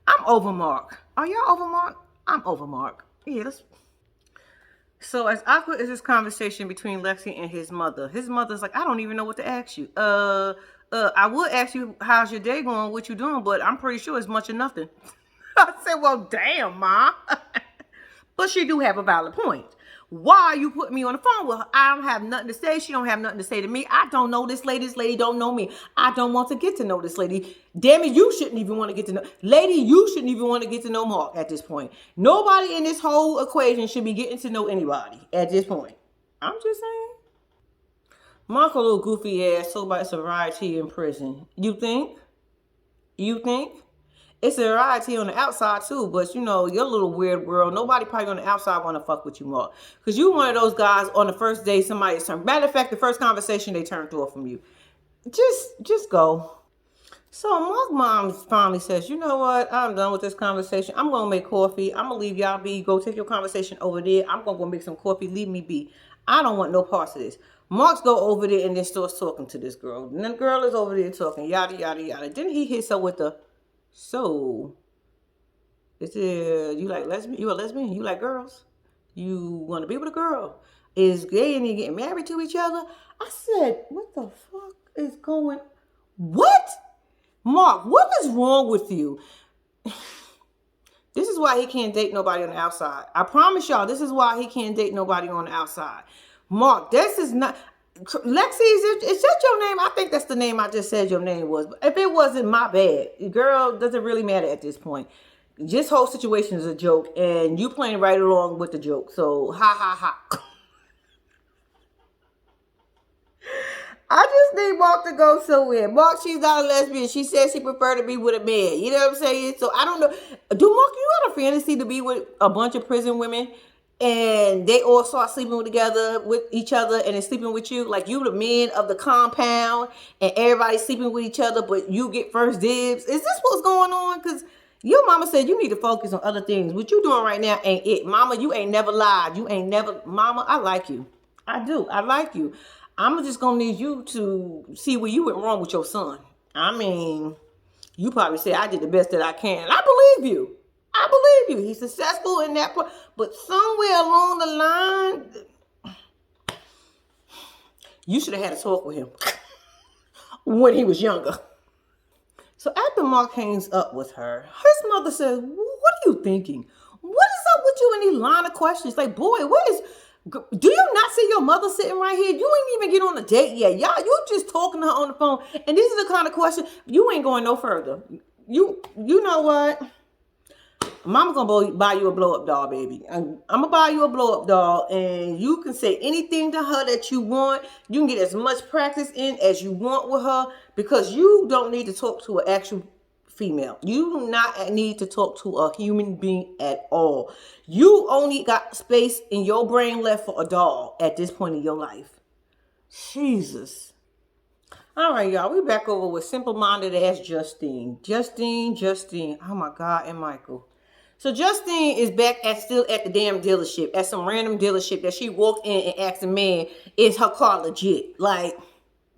I'm over Mark. Are y'all over Mark? I'm over Mark. Yeah, So as awkward as this conversation between Lexi and his mother's like, I don't even know what to ask you. I would ask you, how's your day going? What you doing? But I'm pretty sure it's much of nothing. I said, well, damn, Ma. But she do have a valid point. Why are you putting me on the phone with her? I don't have nothing to say. She don't have nothing to say to me. I don't know this lady. This lady don't know me. I don't want to get to know this lady. Damn it, you shouldn't even want to get to know. Lady, you shouldn't even want to get to know Mark at this point. Nobody in this whole equation should be getting to know anybody at this point. I'm just saying. Mark a little goofy ass, so about sobriety in prison. You think? You think? It's a variety on the outside too, but you know, your little weird world, nobody probably on the outside want to fuck with you, Mark. Because you one of those guys on the first day somebody's turned. Matter of fact, the first conversation they turned off from you. Just go. So Mark mom finally says, you know what? I'm done with this conversation. I'm gonna make coffee. I'm gonna leave y'all be. Go take your conversation over there. I'm gonna go make some coffee. Leave me be. I don't want no parts of this. Mark's go over there and then starts talking to this girl. And the girl is over there talking, yada yada yada. Then he hits her with the, so is it you like lesbian? You a lesbian? You like girls? You want to be with a girl? Is gay and they getting married to each other? I said, what the fuck is going? What? Mark, what is wrong with you? This is why he can't date nobody on the outside. I promise y'all, this is why he can't date nobody on the outside. Mark, this is not. Lexi, is that your name? I think that's the name I just said your name was. But if it wasn't, my bad. Girl, doesn't really matter at this point. This whole situation is a joke, and you playing right along with the joke. So, ha ha ha. I just need Mark to go somewhere. Mark, she's not a lesbian. She says she prefer to be with a man. You know what I'm saying? So I don't know. Do Mark, you got a fantasy to be with a bunch of prison women and they all start sleeping together with each other and then sleeping with you? Like you the man of the compound and everybody's sleeping with each other, but you get first dibs. Is this what's going on? Because your mama said you need to focus on other things. What you doing right now ain't it. Mama, you ain't never lied. You ain't never. Mama, I like you. I do. I like you. I'm just gonna need you to see where you went wrong with your son. I mean, you probably say I did the best that I can. I believe you. I believe you. He's successful in that part, but somewhere along the line, you should have had a talk with him when he was younger. So after Mark hangs up with her, his mother says, "What are you thinking? What is up with you in these line of questions? Like, boy, what is? Do you not see your mother sitting right here? You ain't even get on a date yet. Y'all, you just talking to her on the phone. And these are the kind of questions, you ain't going no further. You know what? Mama's gonna buy you a blow-up doll, baby. I'm gonna buy you a blow-up doll, and you can say anything to her that you want. You can get as much practice in as you want with her because you don't need to talk to an actual female. You do not need to talk to a human being at all. You only got space in your brain left for a doll at this point in your life. Jesus. All right, y'all. We back over with simple-minded ass Justine. Justine. Oh my God, and Michael. So Justine is back still at the damn dealership, at some random dealership that she walked in and asked the man, is her car legit? Like,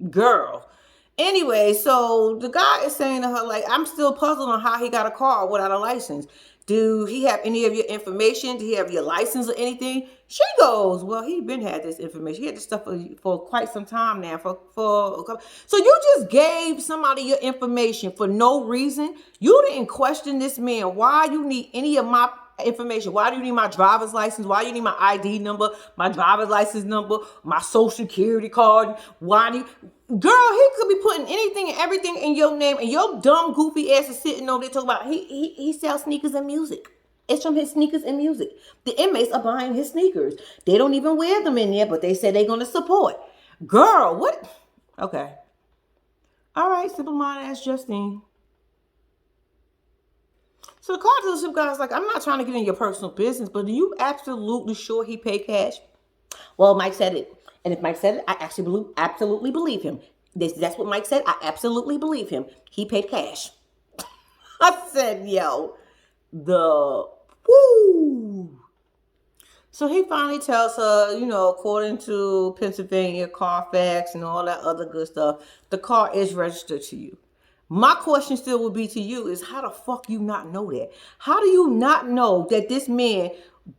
girl. Anyway, so the guy is saying to her, like, I'm still puzzled on how he got a car without a license. Do he have any of your information? Do he have your license or anything? She goes, well, he been had this information. He had this stuff for quite some time now. So you just gave somebody your information for no reason. You didn't question this man. Why you need any of my information? Why do you need my driver's license? Why do you need my ID number, my driver's license number, my social security card? Why do you... Girl, he could be putting anything and everything in your name, and your dumb, goofy ass is sitting over there talking about he sells sneakers and music. It's from his sneakers and music. The inmates are buying his sneakers. They don't even wear them in there, but they say they're going to support. Girl, what? Okay. All right, simple-minded ass Justine. So the car dealership guy's like, I'm not trying to get in your personal business, but are you absolutely sure he paid cash? Well, Mike said it. And if Mike said it, I actually absolutely believe him. That's what Mike said. I absolutely believe him. He paid cash. I said, yo, the woo. So he finally tells her, according to Pennsylvania, Carfax, and all that other good stuff, the car is registered to you. My question still would be to you is how the fuck you not know that? How do you not know that this man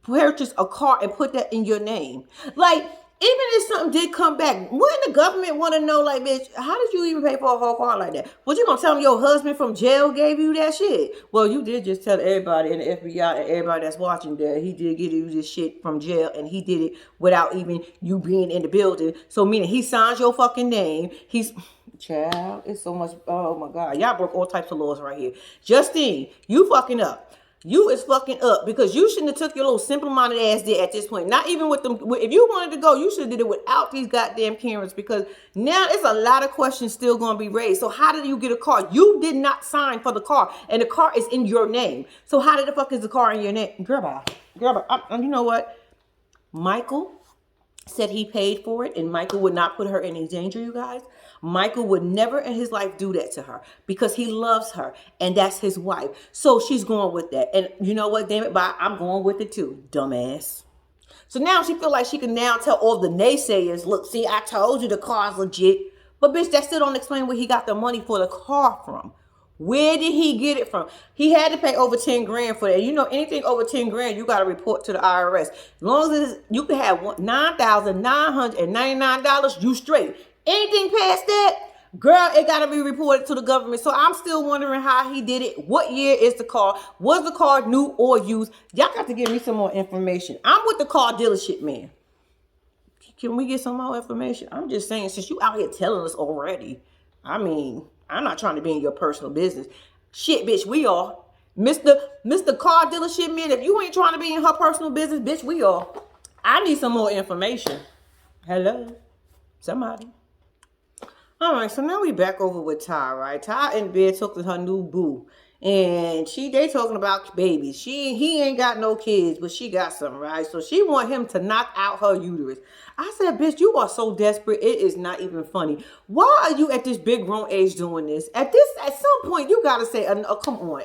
purchased a car and put that in your name? Like, even if something did come back, wouldn't the government want to know, like, bitch, how did you even pay for a whole car like that? Was you going to tell them your husband from jail gave you that shit? Well, you did just tell everybody in the FBI and everybody that's watching that he did get you this shit from jail, and he did it without even you being in the building. So, meaning he signs your fucking name. He's... Child, it's so much. Oh my God, y'all broke all types of laws right here. Justine, you fucking up. You is fucking up because you shouldn't have took your little simple-minded ass there at this point. Not even with them. If you wanted to go, you should have did it without these goddamn cameras because now it's a lot of questions still going to be raised. So how did you get a car? You did not sign for the car, and the car is in your name. So how the fuck is the car in your name? Girl, bye. You know what? Michael said he paid for it, and Michael would not put her in any danger, you guys. Michael would never in his life do that to her because he loves her and that's his wife. So she's going with that. And you know what, damn it, bye, I'm going with it too, dumbass. So now she feel like she can now tell all the naysayers, look, see, I told you the car's legit. But bitch, that still don't explain where he got the money for the car from. Where did he get it from? He had to pay over 10 grand for that. You know, anything over 10 grand, you got to report to the IRS. As long as you can have $9,999, you straight. Anything past that, girl, it got to be reported to the government. So I'm still wondering how he did it. What year is the car? Was the car new or used? Y'all got to give me some more information. I'm with the car dealership, man. Can we get some more information? I'm just saying, since you out here telling us already, I mean, I'm not trying to be in your personal business. Shit, bitch, we are. Mr. Car dealership man, if you ain't trying to be in her personal business, bitch, we are. I need some more information. Hello? Somebody. All right, so now we back over with Ty, right? Ty in bed talking to her new boo. And they talking about babies. He ain't got no kids, but she got some, right? So she want him to knock out her uterus. I said, bitch, you are so desperate. It is not even funny. Why are you at this big grown age doing this? At some point, you gotta say, oh, come on.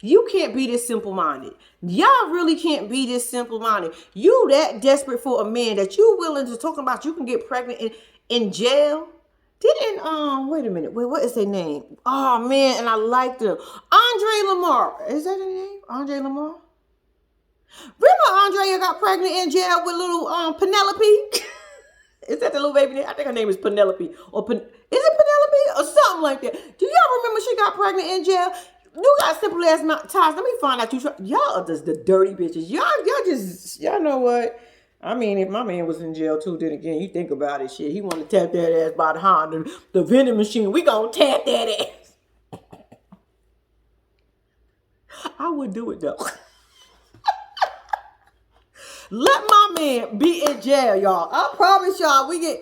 You can't be this simple-minded. Y'all really can't be this simple-minded. You that desperate for a man that you willing to talk about you can get pregnant in jail? Wait a minute. Wait, what is their name? Oh, man, and I liked them. Andre Lamar. Is that her name? Andre Lamar? Remember Andrea got pregnant in jail with little Penelope? Is that the little baby name? I think her name is Penelope. Is it Penelope? Or something like that. Do y'all remember she got pregnant in jail? You got simple ass ties. Let me find out y'all are just the dirty bitches. Y'all know what? I mean, if my man was in jail too, then again, you think about it, shit. He want to tap that ass by the hand, the vending machine. We gonna tap that ass. I would do it though. Let my man be in jail, y'all. I promise y'all, we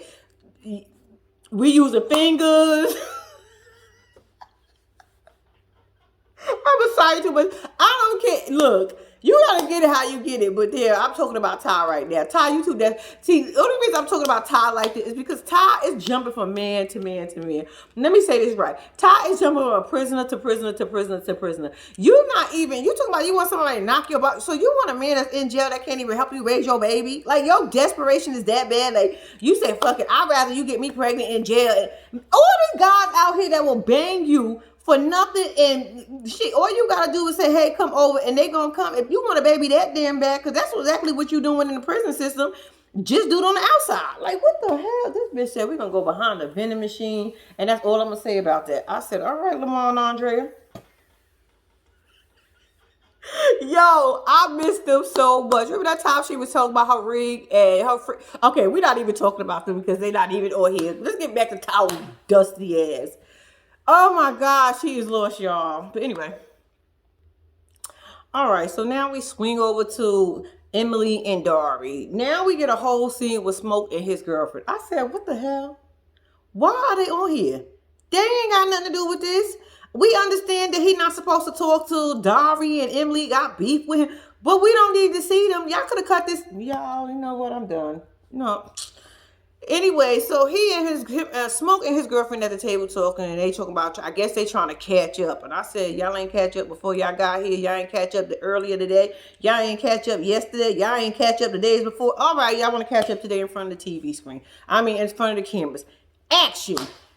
using fingers. I'm excited too much. I don't care. Look, you gotta get it how you get it. But there, I'm talking about Ty right now. Ty, you too. See, the only reason I'm talking about Ty like this is because Ty is jumping from man to man to man. Let me say this right. Ty is jumping from prisoner to prisoner to prisoner to prisoner. You talking about you want somebody to knock your butt. So you want a man that's in jail that can't even help you raise your baby? Like, your desperation is that bad? Like, you say, fuck it, I'd rather you get me pregnant in jail. All these guys out here that will bang you for nothing, and shit, all you gotta do is say, hey, come over, and they gonna come. If you want a baby that damn bad, because that's exactly what you doing in the prison system, just do it on the outside. Like, what the hell? This bitch said we're gonna go behind the vending machine, and that's all I'm gonna say about that. I said, all right, Lamar and Andrea. Yo, I missed them so much. Remember that time she was talking about her rig and her okay, we're not even talking about them because they're not even on here. Let's get back to Tyler's dusty ass. Oh my God, she is lost, y'all. But anyway. All right, so now we swing over to Emily and Dari. Now we get a whole scene with Smoke and his girlfriend. I said, what the hell? Why are they on here? They ain't got nothing to do with this. We understand that he's not supposed to talk to Dari and Emily got beef with him, but we don't need to see them. Y'all could have cut this. Y'all, you know what? I'm done. No. Anyway, so he and his Smoke and his girlfriend at the table talking, and they talking about, I guess they trying to catch up. And I said, y'all ain't catch up before y'all got here. Y'all ain't catch up earlier today. Y'all ain't catch up yesterday. Y'all ain't catch up the days before. All right, y'all want to catch up today in front of the TV screen. I mean, in front of the cameras. Action.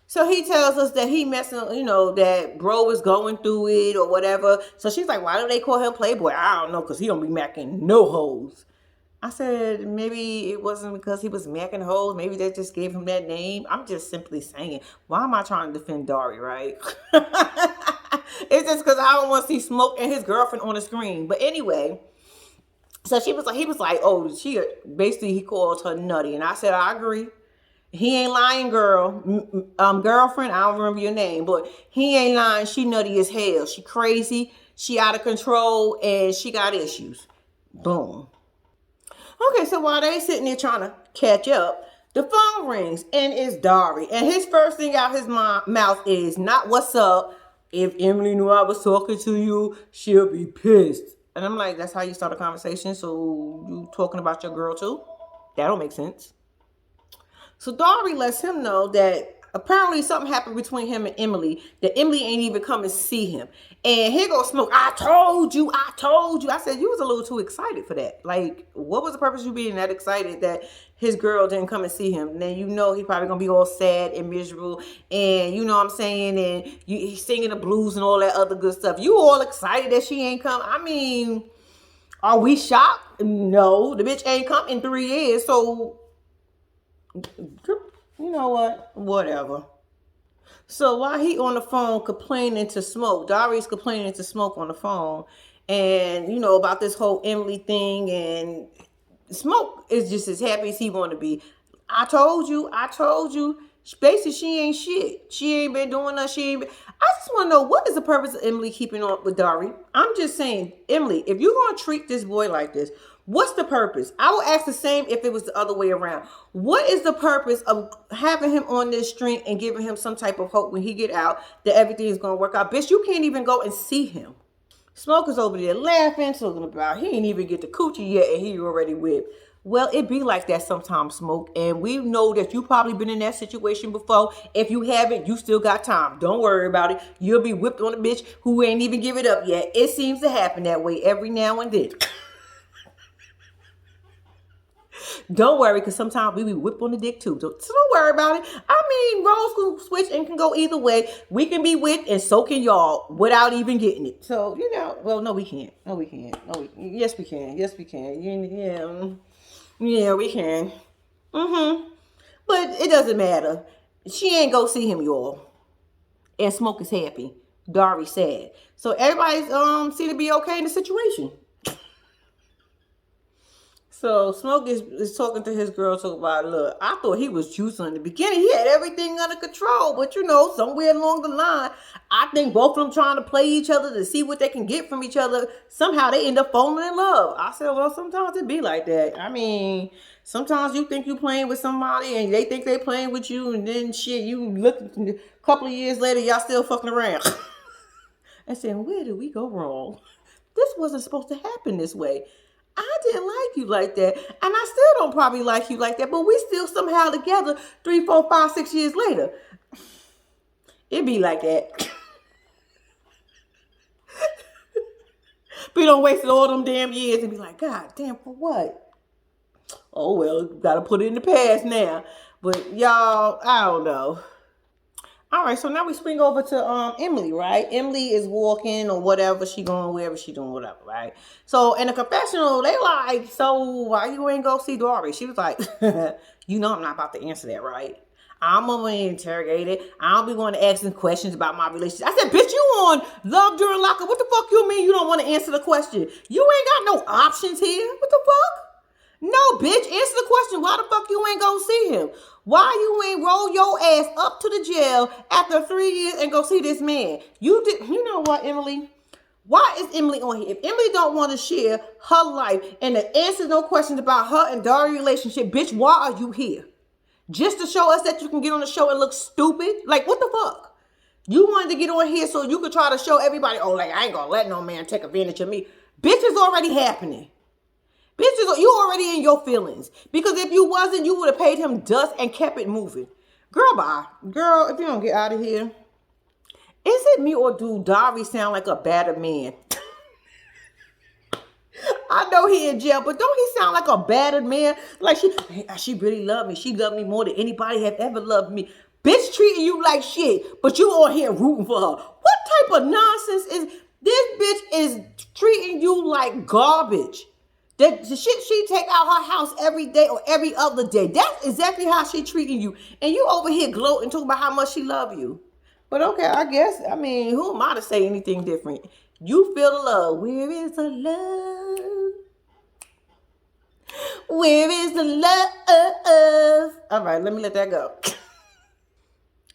So he tells us that he messing, that bro is going through it or whatever. So she's like, why do they call him Playboy? I don't know, because he don't be macking no hoes. I said, maybe it wasn't because he was macking hoes. Maybe they just gave him that name. I'm just simply saying, why am I trying to defend Dari, right? It's just because I don't want to see Smoke and his girlfriend on the screen. But anyway, so he was like, oh, he called her nutty. And I said, I agree. He ain't lying, girl. Girlfriend, I don't remember your name, but he ain't lying. She nutty as hell. She crazy. She out of control, and she got issues. Boom. Okay, so while they sitting there trying to catch up, the phone rings, and it's Dari. And his first thing out his mouth is, not what's up. If Emily knew I was talking to you, she'll be pissed. And I'm like, that's how you start a conversation? So you talking about your girl too? That don't make sense. So Dari lets him know that Apparently something happened between him and Emily that Emily ain't even come and see him. And here goes Smoke. I told you. I said, you was a little too excited for that. Like, what was the purpose of you being that excited that his girl didn't come and see him? And then you know he probably gonna be all sad and miserable. And you know what I'm saying? And he's singing the blues and all that other good stuff. You all excited that she ain't come. I mean, are we shocked? No, the bitch ain't come in 3 years. So, you know what? Whatever. So while he on the phone complaining to Smoke, Dari's complaining to Smoke on the phone, and you know about this whole Emily thing, and Smoke is just as happy as he want to be. I told you. Basically, she ain't shit. She ain't been doing nothing. She ain't been... I just want to know, what is the purpose of Emily keeping on with Dari? I'm just saying, Emily, if you're going to treat this boy like this, what's the purpose? I would ask the same if it was the other way around. What is the purpose of having him on this string and giving him some type of hope when he get out that everything is going to work out? Bitch, you can't even go and see him. Smoke is over there laughing, talking about he ain't even get the coochie yet and he already whipped. Well, it be like that sometimes, Smoke. And we know that you probably been in that situation before. If you haven't, you still got time. Don't worry about it. You'll be whipped on a bitch who ain't even give it up yet. It seems to happen that way every now and then. Don't worry, because sometimes we be whipped on the dick too. So don't worry about it. I mean, roles can switch and can go either way. We can be whipped and so can y'all without even getting it. So, you know, well, no, we can't. No, we can't. Yes, we can. Yes, we can. Yeah, we can. But it doesn't matter. She ain't go see him, y'all. And Smoke is happy. Dari sad. So everybody's seem to be okay in the situation. So Smoke is talking to his girl, talking about, look, I thought he was juicing in the beginning. He had everything under control. But, you know, somewhere along the line, I think both of them trying to play each other to see what they can get from each other. Somehow they end up falling in love. I said, well, sometimes it be like that. I mean, sometimes you think you playing with somebody and they think they playing with you. And then shit, you look a couple of years later, y'all still fucking around. I said, where did we go wrong? This wasn't supposed to happen this way. I didn't like you like that. And I still don't probably like you like that, but we still somehow together 3, 4, 5, 6 years later. It be like that. We don't waste all them damn years and be like, God damn, for what? Oh, well, gotta put it in the past now. But y'all, I don't know. All right, so now we swing over to Emily, right? Emily is walking or whatever she going, wherever she doing, whatever, right? So in the confessional, they like, so why you ain't go see Dory? She was like, you know I'm not about to answer that, right? I'm gonna interrogate it. I'll be going to ask them questions about my relationship. I said, bitch, you on Love During Lockup. What the fuck you mean you don't want to answer the question? You ain't got no options here. What the fuck? No, bitch, answer the question. Why the fuck you ain't go see him? Why you ain't roll your ass up to the jail after 3 years and go see this man? You know what, Emily? Why is Emily on here? If Emily don't want to share her life and to answer no questions about her and Dari's relationship, bitch, why are you here? Just to show us that you can get on the show and look stupid? Like, what the fuck? You wanted to get on here so you could try to show everybody, oh, like, I ain't gonna let no man take advantage of me. Bitch, it's already happening. Bitches, you already in your feelings. Because if you wasn't, you would have paid him dust and kept it moving. Girl, bye. Girl, if you don't get out of here. Is it me or do Dari sound like a battered man? I know he in jail, but don't he sound like a battered man? Like she really loved me. She loved me more than anybody have ever loved me. Bitch treating you like shit, but you all here rooting for her. What type of nonsense is this? Bitch is treating you like garbage. The shit she take out her house every day or every other day. That's exactly how she treating you. And you over here gloating, talking about how much she love you. But okay, I guess, I mean, who am I to say anything different? You feel the love. Where is the love? Where is the love? All right, let me let that go.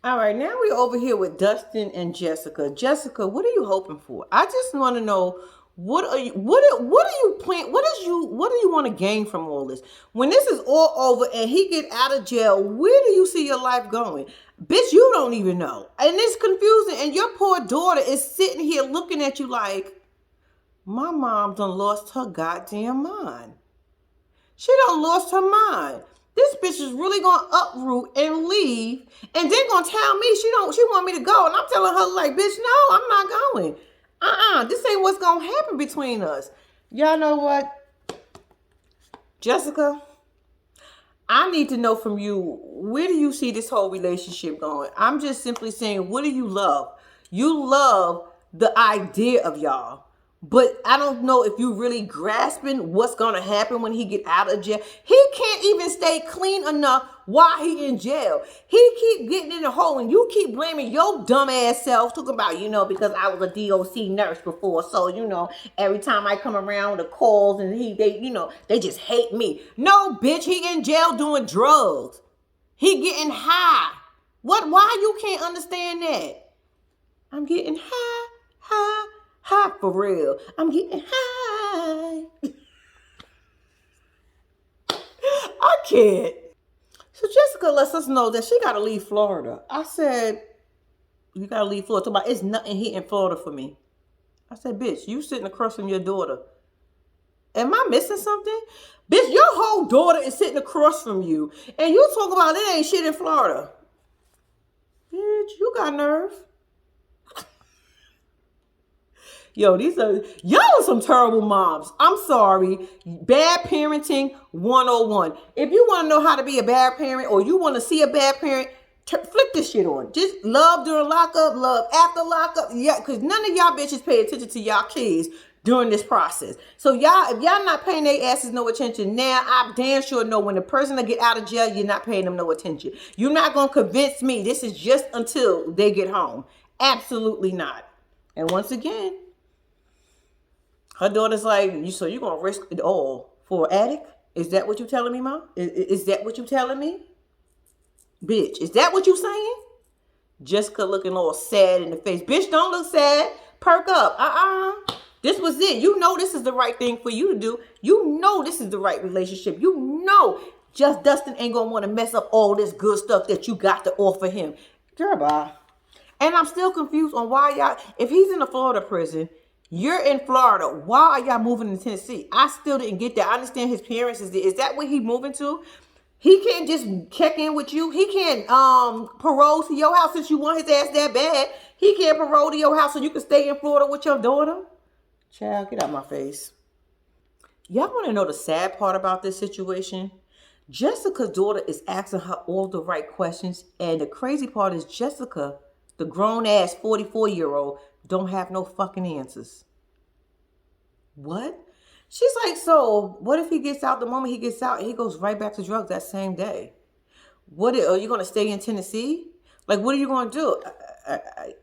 All right, now we're over here with Dustin and Jessica. Jessica, what are you hoping for? I just want to know, what do you want to gain from all this? When this is all over and he get out of jail, where do you see your life going? Bitch, you don't even know. And it's confusing. And your poor daughter is sitting here looking at you like, my mom done lost her goddamn mind. She done lost her mind. This bitch is really gonna uproot and leave, and then gonna tell me she want me to go, and I'm telling her like, bitch, no, I'm not going. This ain't what's gonna happen between us. Y'all know what, Jessica? I need to know from you, where do you see this whole relationship going? I'm just simply saying, what do you love? You love the idea of y'all. But I don't know if you really grasping what's going to happen when he get out of jail. He can't even stay clean enough while he in jail. He keep getting in the hole, and you keep blaming your dumb ass self, talking about, because I was a DOC nurse before. So, every time I come around, the calls and they just hate me. No, bitch, he in jail doing drugs. He getting high. Why you can't understand that? I'm getting high for real. I'm getting high. I can't. So Jessica lets us know that she got to leave Florida. I said, you got to leave Florida. Talk about, it's nothing here in Florida for me. I said, bitch, you sitting across from your daughter. Am I missing something? Bitch, your whole daughter is sitting across from you. And you talk about it ain't shit in Florida. Bitch, you got nerve. Yo, y'all are some terrible moms. I'm sorry. Bad parenting 101. If you want to know how to be a bad parent, or you want to see a bad parent, flip this shit on. Just love during lockup, love after lockup. Yeah, because none of y'all bitches pay attention to y'all kids during this process. So y'all, if y'all not paying their asses no attention now, I damn sure know when the person to get out of jail, you're not paying them no attention. You're not going to convince me this is just until they get home. Absolutely not. And once again, her daughter's like, so you're going to risk it all for an addict? Is that what you telling me, Mom? Is that what you telling me? Bitch, is that what you saying? Jessica looking all sad in the face. Bitch, don't look sad. Perk up. This was it. You know this is the right thing for you to do. You know this is the right relationship. You know just Dustin ain't going to want to mess up all this good stuff that you got to offer him. Girl, bye. And I'm still confused on why y'all, if he's in a Florida prison, you're in Florida, why are y'all moving to Tennessee? I still didn't get that. I understand his parents is there. Is that where he moving to? He can't just check in with you. He can't parole to your house since you want his ass that bad. He can't parole to your house so you can stay in Florida with your daughter. Child, get out my face. Y'all want to know the sad part about this situation? Jessica's daughter is asking her all the right questions. And the crazy part is Jessica, the grown-ass 44-year-old, don't have no fucking answers. What? She's like, so what if he gets out, the moment he gets out, and he goes right back to drugs that same day? Are you going to stay in Tennessee? Like, what are you going to do?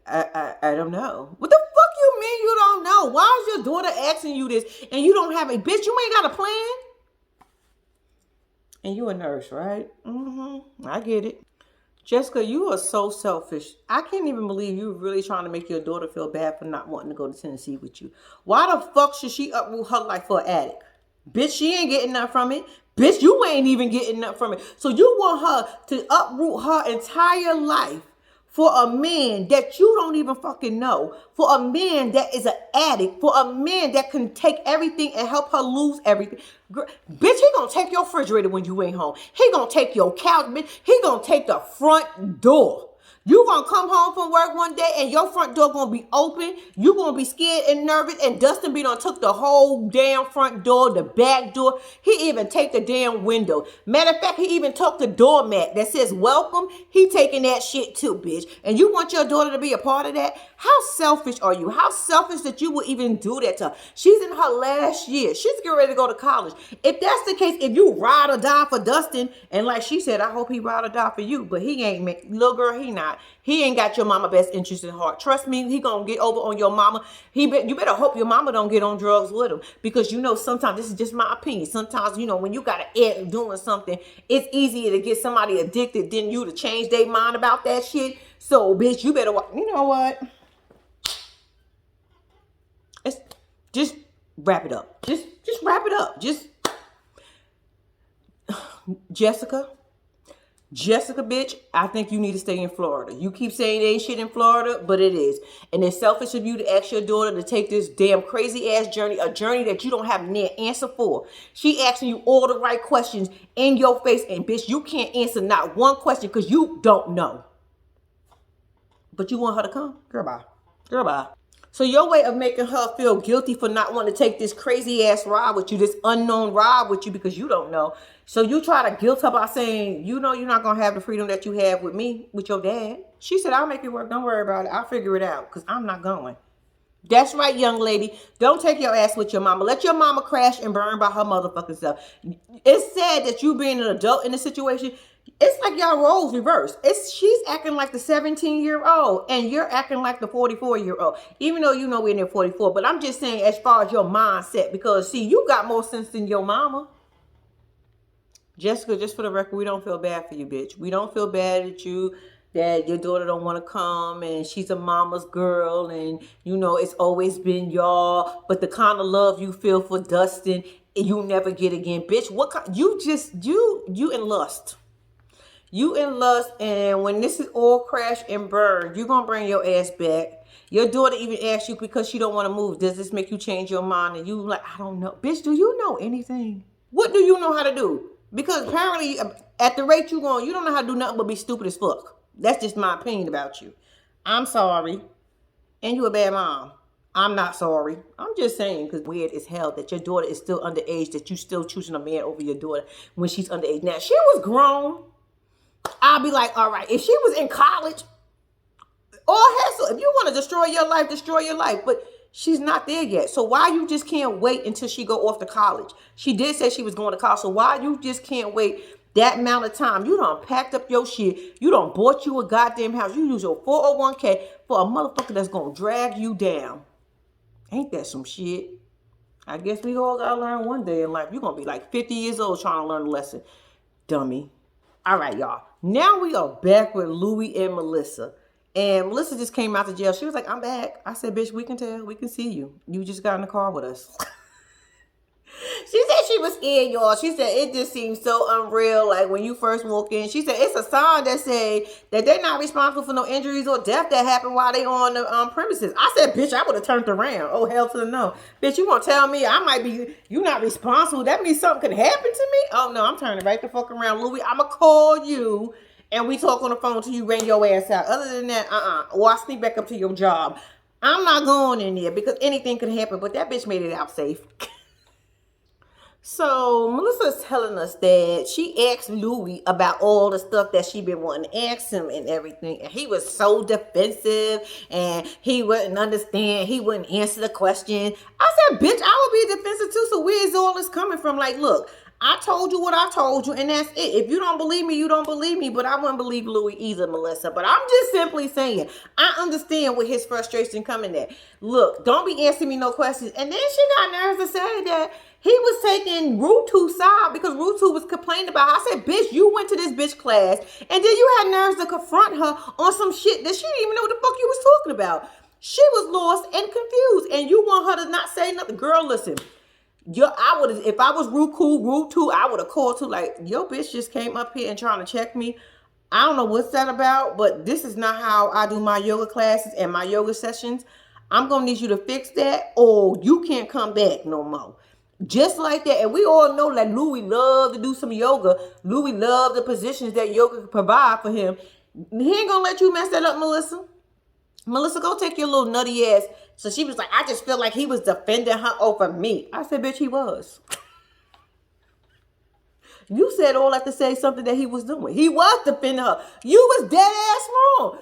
I don't know. What the fuck you mean you don't know? Why is your daughter asking you this and you don't have a bitch? You ain't got a plan? And you a nurse, right? I get it. Jessica, you are so selfish. I can't even believe you really trying to make your daughter feel bad for not wanting to go to Tennessee with you. Why the fuck should she uproot her life for an addict? Bitch, she ain't getting nothing from it. Bitch, you ain't even getting nothing from it. So you want her to uproot her entire life for a man that you don't even fucking know, for a man that is an addict, for a man that can take everything and help her lose everything. Bitch, he gonna take your refrigerator when you ain't home. He gonna take your couch, bitch. He gonna take the front door. You gonna come home from work one day and your front door gonna be open. You gonna be scared and nervous, and Dustin B done took the whole damn front door, the back door. He even take the damn window. Matter of fact, he even took the doormat that says welcome. He taking that shit too, bitch. And you want your daughter to be a part of that? How selfish are you? How selfish that you would even do that to her? She's in her last year. She's getting ready to go to college. If that's the case, if you ride or die for Dustin, and like she said, I hope he ride or die for you, but he ain't, little girl, he not. He ain't got your mama best interest in heart. Trust me, he gonna get over on your mama. You better hope your mama don't get on drugs with him, because sometimes, this is just my opinion, sometimes, when you got to end doing something, it's easier to get somebody addicted than you to change their mind about that shit. So, bitch, you better, you know what? Just wrap it up. Just wrap it up. Jessica, Jessica, bitch, I think you need to stay in Florida. You keep saying there ain't shit in Florida, but it is. And it's selfish of you to ask your daughter to take this damn crazy ass journey, a journey that you don't have an answer for. She asking you all the right questions in your face, and bitch, you can't answer not one question because you don't know. But you want her to come? Girl, bye. Girl, bye. So your way of making her feel guilty for not wanting to take this crazy ass ride with you, this unknown ride with you because you don't know. So you try to guilt her by saying, you know, you're not going to have the freedom that you have with me, with your dad. She said, I'll make it work. Don't worry about it. I'll figure it out because I'm not going. That's right, young lady. Don't take your ass with your mama. Let your mama crash and burn by her motherfucking self. It's sad that you being an adult in this situation, it's like y'all roles reversed. She's acting like the 17-year-old and you're acting like the 44-year-old. Even though you know we're in there 44. But I'm just saying as far as your mindset, because see, you got more sense than your mama. Jessica, just for the record, we don't feel bad for you, bitch. We don't feel bad at you that your daughter don't want to come and she's a mama's girl and, you know, it's always been y'all. But the kind of love you feel for Dustin, you never get again. Bitch, what kind? You in lust. You in lust, and when this is all crash and burn, you're going to bring your ass back. Your daughter even asked you because she don't want to move. Does this make you change your mind? And you like, I don't know. Bitch, do you know anything? What do you know how to do? Because apparently, at the rate you going, you don't know how to do nothing but be stupid as fuck. That's just my opinion about you. I'm sorry. And you a bad mom. I'm not sorry. I'm just saying, because weird as hell that your daughter is still underage, that you still choosing a man over your daughter when she's underage. Now, she was grown. I'll be like, all right, if she was in college, all hassle. If you want to destroy your life, destroy your life. But she's not there yet. So why you just can't wait until she go off to college? She did say she was going to college. So why you just can't wait that amount of time? You done packed up your shit. You done bought you a goddamn house. You use your 401k for a motherfucker that's going to drag you down. Ain't that some shit? I guess we all got to learn one day in life. You're going to be like 50 years old trying to learn a lesson. Dummy. All right, y'all. Now we are back with Louie and Melissa. And Melissa just came out of jail. She was like, I'm back. I said, bitch, we can tell. We can see you. You just got in the car with us. She said she was scared, y'all. She said it just seems so unreal. Like when you first walk in, she said it's a sign that say that they're not responsible for no injuries or death that happened while they on the premises. I said, bitch, I would have turned around. Oh, hell to the no. Bitch, you gonna tell me I might be, you not responsible? That means something could happen to me? Oh, no, I'm turning right the fuck around. Louie, I'm gonna call you and we talk on the phone till you ring your ass out. Other than that, or I sneak back up to your job. I'm not going in there because anything could happen, but that bitch made it out safe. So Melissa's telling us that she asked Louie about all the stuff that she been wanting to ask him and everything. And he was so defensive and he wouldn't understand. He wouldn't answer the question. I said, bitch, I would be defensive too. So where is all this coming from? Like, look, I told you what I told you and that's it. If you don't believe me, you don't believe me. But I wouldn't believe Louie either, Melissa. But I'm just simply saying, I understand where his frustration coming at. Look, don't be asking me no questions. And then she got nerves to say that he was taking Rutu's side because Rutu was complaining about her. I said, bitch, you went to this bitch class and then you had nerves to confront her on some shit that she didn't even know what the fuck you was talking about. She was lost and confused and you want her to not say nothing. Girl, listen, I would have, if I was Rutu, I would have called to like, yo, bitch just came up here and trying to check me. I don't know what's that about, but this is not how I do my yoga classes and my yoga sessions. I'm going to need you to fix that or you can't come back no more. Just like that. And we all know that Louie loved to do some yoga. Louie loved the positions that yoga could provide for him. He ain't gonna let you mess that up, Melissa. Melissa, go take your little nutty ass. So she was like, I just feel like he was defending her over me. I said, bitch, he was. You said all that to say something that he was doing. He was defending her. You was dead ass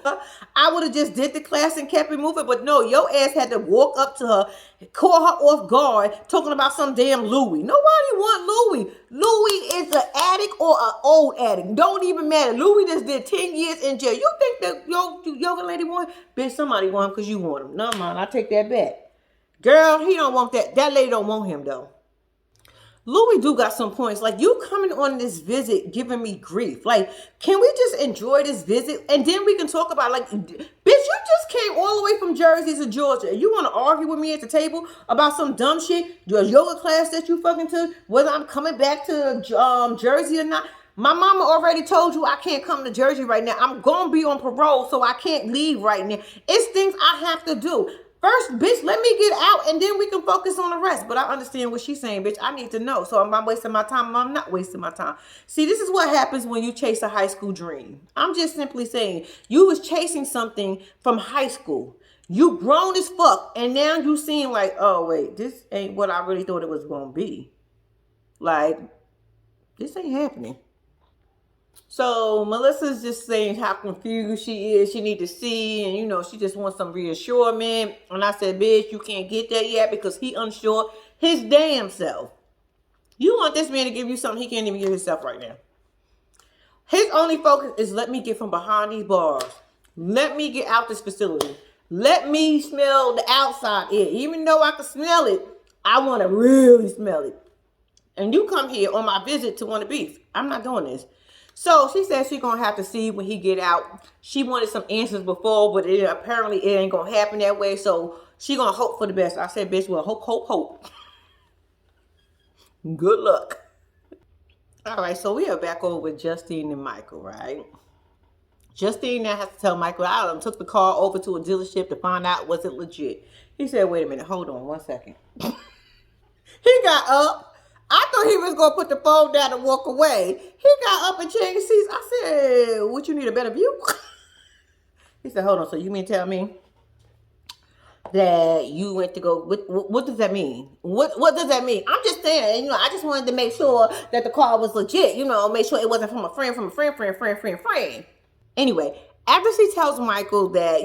wrong. I would have just did the class and kept it moving. But no, your ass had to walk up to her, call her off guard, talking about some damn Louie. Nobody want Louie. Louie is an addict or an old addict. Don't even matter. Louie just did 10 years in jail. You think that yoga lady want? Bitch, somebody want him because you want him. No, man, I take that back. Girl, he don't want that. That lady don't want him, though. Louie do got some points. Like, you coming on this visit giving me grief. Like, can we just enjoy this visit? And then we can talk about, like, bitch, you just came all the way from Jersey to Georgia. You want to argue with me at the table about some dumb shit? Your yoga class that you fucking took? Whether I'm coming back to Jersey or not? My mama already told you I can't come to Jersey right now. I'm going to be on parole, so I can't leave right now. It's things I have to do. First, bitch, let me get out, and then we can focus on the rest. But I understand what she's saying, bitch. I need to know. So am I wasting my time? I'm not wasting my time. See, this is what happens when you chase a high school dream. I'm just simply saying, you was chasing something from high school. You grown as fuck, and now you seem like, oh, wait, this ain't what I really thought it was going to be. Like, this ain't happening. So Melissa's just saying how confused she is. She need to see, and she just wants some reassurance. And I said, bitch, you can't get that yet because he unsure his damn self. You want this man to give you something he can't even give himself right now. His only focus is let me get from behind these bars. Let me get out this facility. Let me smell the outside air. Even though I can smell it, I want to really smell it. And you come here on my visit to want to beef. I'm not doing this. So she said she's going to have to see when he get out. She wanted some answers before, but apparently it ain't going to happen that way. So she going to hope for the best. I said, bitch, well, hope. Good luck. All right, so we are back over with Justine and Michael, right? Justine now has to tell Michael, I took the car over to a dealership to find out was it legit. He said, wait a minute, hold on 1 second. He got up. I thought he was going to put the phone down and walk away. He got up and changed seats. I said, what, you need a better view? He said, hold on, so you mean tell me that you went to go, what does that mean? What does that mean? I'm just saying, I just wanted to make sure that the car was legit, make sure it wasn't from a friend. Anyway, after she tells Michael that,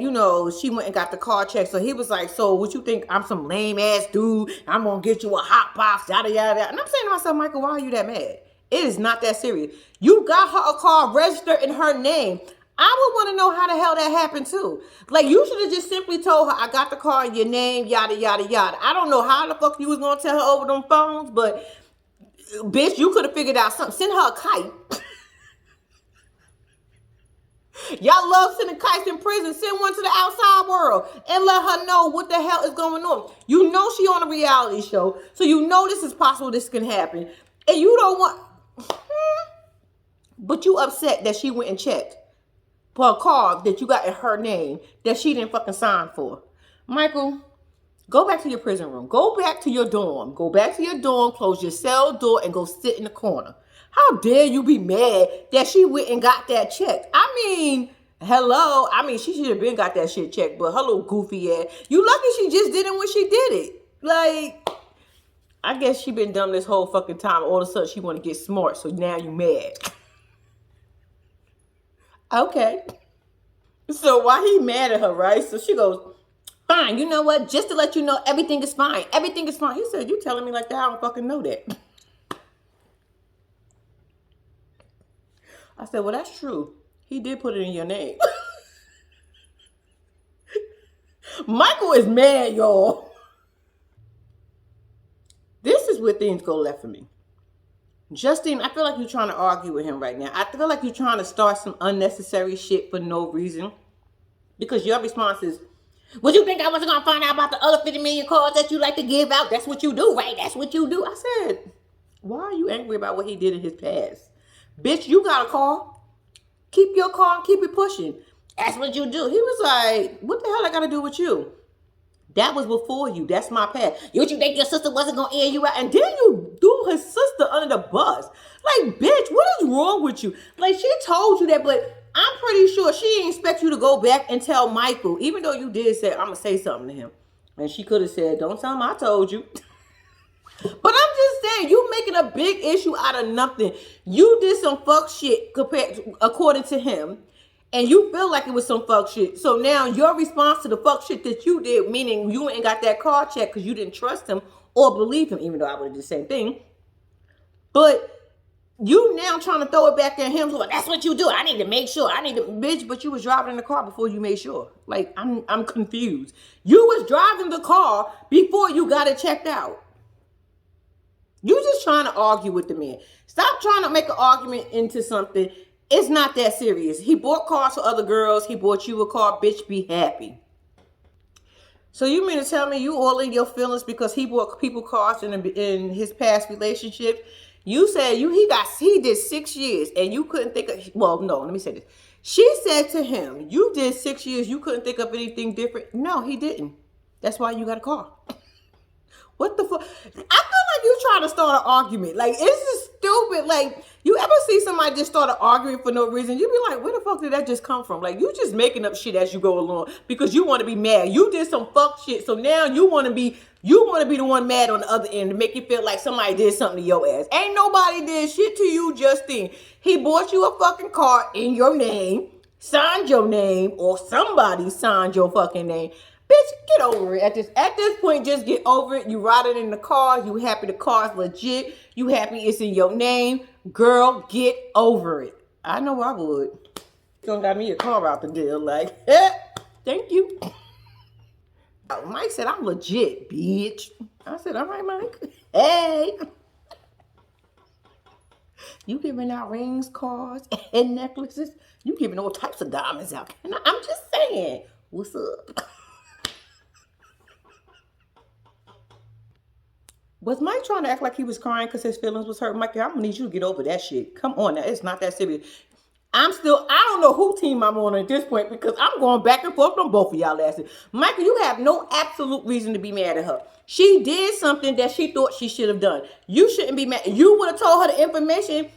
she went and got the car checked, so he was like, so what you think I'm some lame ass dude? I'm going to get you a hot box, yada, yada, yada. And I'm saying to myself, Michael, why are you that mad? It is not that serious. You got her a car registered in her name. I would want to know how the hell that happened too. Like, you should have just simply told her, I got the car in your name, yada, yada, yada. I don't know how the fuck you was going to tell her over them phones, but bitch, you could have figured out something. Send her a kite. Y'all love sending kites in prison. Send one to the outside world and let her know what the hell is going on. You know she on a reality show, so you know this is possible, this can happen. And you don't want... But you upset that she went and checked for a car that you got in her name that she didn't fucking sign for. Michael, go back to your prison room. Go back to your dorm. Go back to your dorm, close your cell door, and go sit in the corner. How dare you be mad that she went and got that check? I mean, hello. I mean, she should have been got that shit checked, but her little goofy ass. You lucky she just did it when she did it. Like, I guess she been dumb this whole fucking time. All of a sudden, she want to get smart, so now you mad. Okay. So why he mad at her, right? So she goes, fine, you know what? Just to let you know, everything is fine. Everything is fine. He said, you telling me like that? I don't fucking know that. I said, well, that's true. He did put it in your name. Michael is mad, y'all. This is where things go left for me. Justine, I feel like you're trying to argue with him right now. I feel like you're trying to start some unnecessary shit for no reason. Because your response is, would you think I wasn't going to find out about the other 50 million cards that you like to give out? That's what you do, right? That's what you do. I said, why are you angry about what he did in his past? Bitch, you got a car. Keep your car and keep it pushing. That's what you do. He was like, what the hell I got to do with you? That was before you. That's my past. You think your sister wasn't going to air you out? And then you threw his sister under the bus. Like, bitch, what is wrong with you? Like, she told you that, but I'm pretty sure she didn't expect you to go back and tell Michael, even though you did say, I'm going to say something to him. And she could have said, don't tell him I told you. But I'm just saying, you making a big issue out of nothing. You did some fuck shit according to him. And you feel like it was some fuck shit. So now your response to the fuck shit that you did, meaning you ain't got that car check because you didn't trust him or believe him, even though I would have did the same thing. But you now trying to throw it back at him. So that's what you do. I need to make sure. Bitch, but you was driving in the car before you made sure. Like, I'm confused. You was driving the car before you got it checked out. You just trying to argue with the man. Stop trying to make an argument into something. It's not that serious. He bought cars for other girls. He bought you a car. Bitch, be happy. So you mean to tell me you all in your feelings because he bought people cars in his past relationship? You said he did 6 years and you couldn't think of, well, no, let me say this. She said to him, you did 6 years, you couldn't think of anything different. No, he didn't. That's why you got a car. What the fuck? I feel like you trying to start an argument. Like, it's just stupid. Like, you ever see somebody just start an argument for no reason? You be like, where the fuck did that just come from? Like, you just making up shit as you go along because you want to be mad. You did some fuck shit, so now you want to be the one mad on the other end to make you feel like somebody did something to your ass. Ain't nobody did shit to you, Justine. He bought you a fucking car in your name, signed your name, or somebody signed your fucking name. Bitch, get over it. At this point, just get over it. You ride it in the car. You happy the car's legit. You happy it's in your name. Girl, get over it. I know I would. Don't got me a car out the deal. Like, thank you. Mike said, I'm legit, bitch. I said, all right, Mike. Hey. You giving out rings, cars, and necklaces. You giving all types of diamonds out. And I'm just saying, what's up? Was Mike trying to act like he was crying because his feelings was hurt? Mike, I'm going to need you to get over that shit. Come on now. It's not that serious. I don't know who team I'm on at this point because I'm going back and forth on both of y'all asses. Michael, you have no absolute reason to be mad at her. She did something that she thought she should have done. You shouldn't be mad. You would have told her the information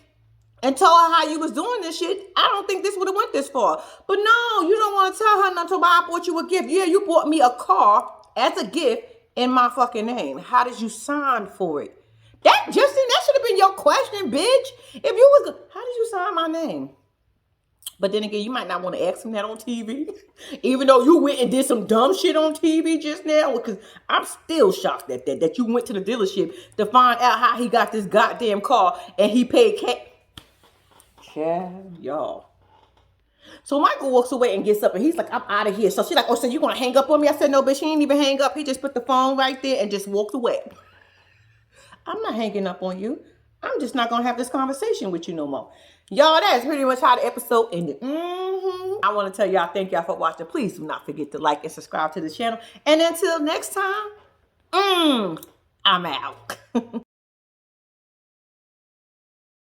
and told her how you was doing this shit. I don't think this would have went this far. But no, you don't want to tell her nothing about I bought you a gift. Yeah, you bought me a car as a gift in my fucking name. How did you sign for it? That should have been your question, bitch. If you was, how did you sign my name? But then again, you might not want to ask him that on TV. Even though you went and did some dumb shit on TV just now. Because I'm still shocked that you went to the dealership to find out how he got this goddamn car and he paid cash. Y'all. So Michael walks away and gets up and he's like, I'm out of here. So she's like, oh, so you going to hang up on me? I said, no, bitch, he ain't even hang up. He just put the phone right there and just walked away. I'm not hanging up on you. I'm just not going to have this conversation with you no more. Y'all, that is pretty much how the episode ended. I want to tell y'all, thank y'all for watching. Please do not forget to like and subscribe to the channel. And until next time, I'm out.